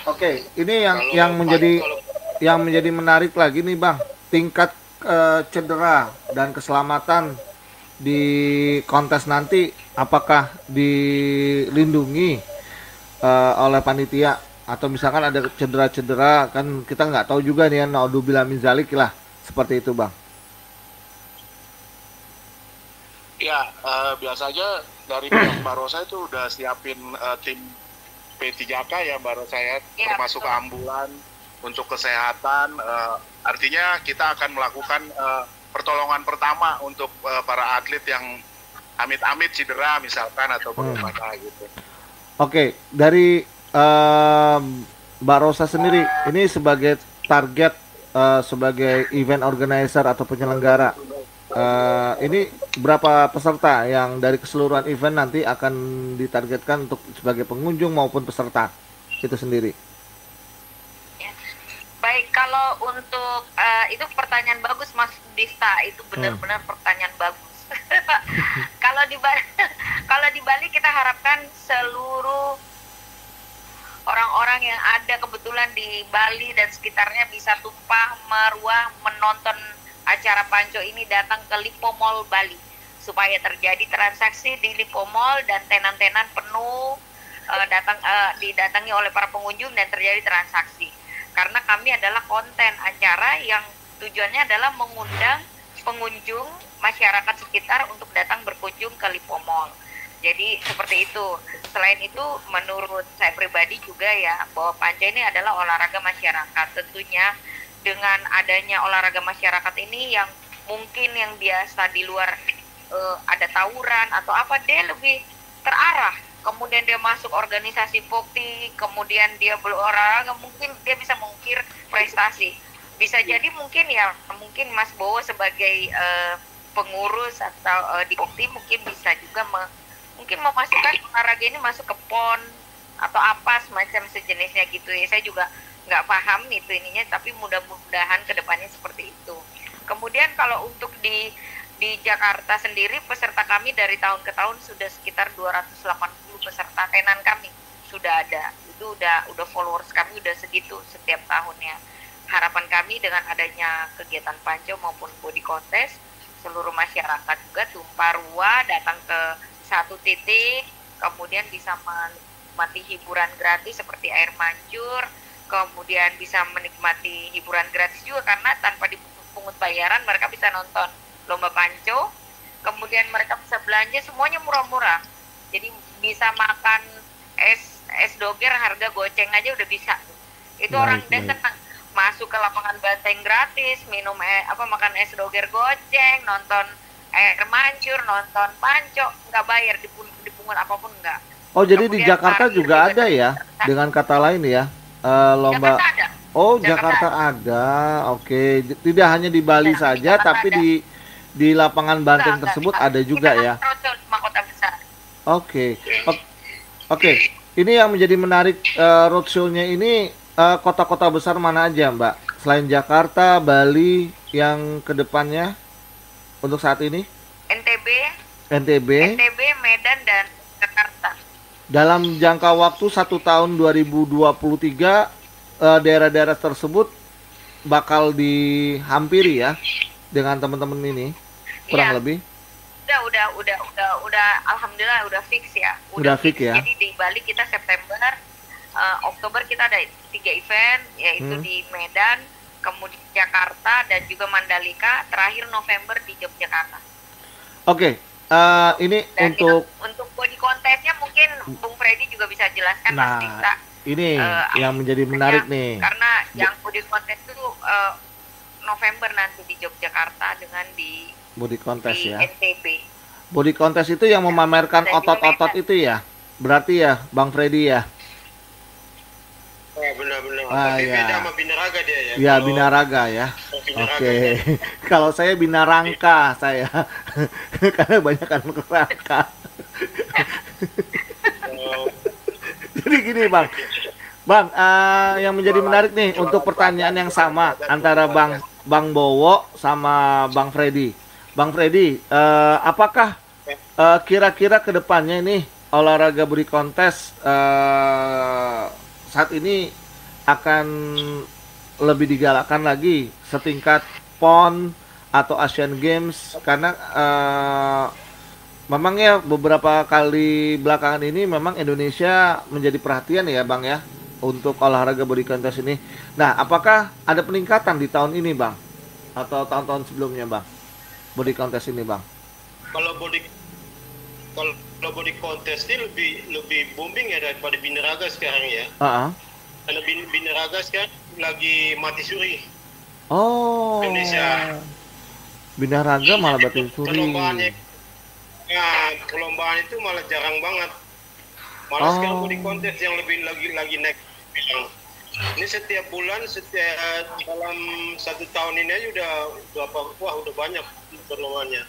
Oke, ini yang menjadi menarik lagi nih Bang, tingkat cedera dan keselamatan di kontes nanti apakah dilindungi oleh panitia, atau misalkan ada cedera-cedera, kan kita nggak tahu juga nih ya, naudzubillah min zalik lah, seperti itu Bang. Ya, biasanya dari pihak Barosa itu udah siapin tim P3K ya Barosa ya, termasuk ambulan untuk kesehatan. Artinya kita akan melakukan pertolongan pertama untuk para atlet yang amit-amit cedera misalkan atau bagaimana gitu. Oke, dari Mbak Rosa sendiri, ini sebagai target, sebagai event organizer atau penyelenggara, ini berapa peserta yang dari keseluruhan event nanti akan ditargetkan untuk sebagai pengunjung maupun peserta itu sendiri? Baik, kalau untuk itu pertanyaan bagus Mas Dista, itu benar-benar pertanyaan bagus. Kalau di Bali kita harapkan seluruh orang-orang yang ada kebetulan di Bali dan sekitarnya bisa tumpah meruah menonton acara panco ini, datang ke Lipo Mall Bali supaya terjadi transaksi di Lipo Mall dan tenan-tenan penuh didatangi oleh para pengunjung dan terjadi transaksi. Karena kami adalah konten acara yang tujuannya adalah mengundang pengunjung masyarakat sekitar untuk datang berkunjung ke Lipo Mall. Jadi seperti itu. Selain itu menurut saya pribadi juga ya, bahwa panca ini adalah olahraga masyarakat. Tentunya dengan adanya olahraga masyarakat ini yang mungkin yang biasa di luar ada tawuran atau apa, dia lebih terarah. Kemudian dia masuk organisasi pokti, kemudian dia berolahraga, mungkin dia bisa mengukir prestasi. Bisa jadi mungkin Mas Bowo sebagai pengurus atau di pokti mungkin bisa juga mungkin memasukkan olahraga ini masuk ke PON atau apa semacam sejenisnya gitu ya. Saya juga nggak paham itu ininya, tapi mudah-mudahan kedepannya seperti itu. Kemudian kalau untuk di Jakarta sendiri, peserta kami dari tahun ke tahun sudah sekitar 280 peserta tenan kami sudah ada. Itu udah followers kami udah segitu setiap tahunnya. Harapan kami dengan adanya kegiatan panco maupun body contest, seluruh masyarakat juga tumpah ruah datang ke satu titik, kemudian bisa menikmati hiburan gratis seperti air mancur, kemudian bisa menikmati hiburan gratis juga karena tanpa dipungut bayaran mereka bisa nonton lomba panco, kemudian mereka bisa belanja semuanya murah-murah. Jadi bisa makan es doger harga goceng aja udah bisa. Itu orang datang masuk ke lapangan banteng gratis, minum makan es doger goceng, nonton air mancur, nonton panco, nggak bayar, dipungut apapun enggak. Oh, jadi di Jakarta juga ada ya, dengan kata lain ya, lomba. Jakarta ada. Oh, Jakarta ada. Oke, tidak hanya di Bali saja, tapi di lapangan banteng tersebut ada juga ya. Kita kan kota besar. Oke. Ya. Oke. Ini yang menjadi menarik roadshow-nya ini kota-kota besar mana aja, Mbak? Selain Jakarta, Bali, yang kedepannya untuk saat ini? NTB, NTB. Medan, dan Jakarta. Dalam jangka waktu 1 tahun 2023, daerah-daerah tersebut bakal dihampiri ya dengan teman-teman ini kurang Iya. lebih. Udah, alhamdulillah udah fix ya. Udah fix ya. Jadi di Bali kita September, Oktober kita ada 3 event, yaitu di Medan, kemudian Jakarta, dan juga Mandalika. Terakhir November di Yogyakarta. Oke, ini Dan untuk body contestnya mungkin Bung Freddy juga bisa jelaskan, Mas nah Dista. ini yang menjadi menarik nih. Karena yang body contest itu November nanti di Yogyakarta dengan di Body contest ya. NTB. Body contest itu yang memamerkan Dan juga otot-otot Medan. itu ya. Berarti ya, Bang Freddy ya. Oh, benar-benar. Ah, Tapi ya. beda sama Binaraga dia ya. Ya, Kalau binaraga ya. Binaraga Oke. kan. Kalau saya binarangka saya. Karena banyak kan kerangka. Oh, Jadi gini, Bang. Bang, yang menjadi menarik nih untuk pertanyaan yang sama antara Bang Bowo sama Bang Freddy. Bang Freddy, apakah kira-kira ke depannya ini olahraga body contest saat ini akan lebih digalakkan lagi setingkat PON atau Asian Games, karena memang ya beberapa kali belakangan ini memang Indonesia menjadi perhatian ya Bang ya untuk olahraga body contest ini. Nah, apakah ada peningkatan di tahun ini Bang atau tahun-tahun sebelumnya Bang body contest ini Bang? kalau body contest ini lebih booming ya daripada Binaraga sekarang ya. Karena Binaraga sekarang lagi mati suri. Oh, Indonesia. binaraga malah batin suri. Perlombaan itu malah jarang banget. Malah sekarang body contest yang lagi naik. Ini setiap bulan, dalam 1 tahun ini aja udah banyak perlombaannya.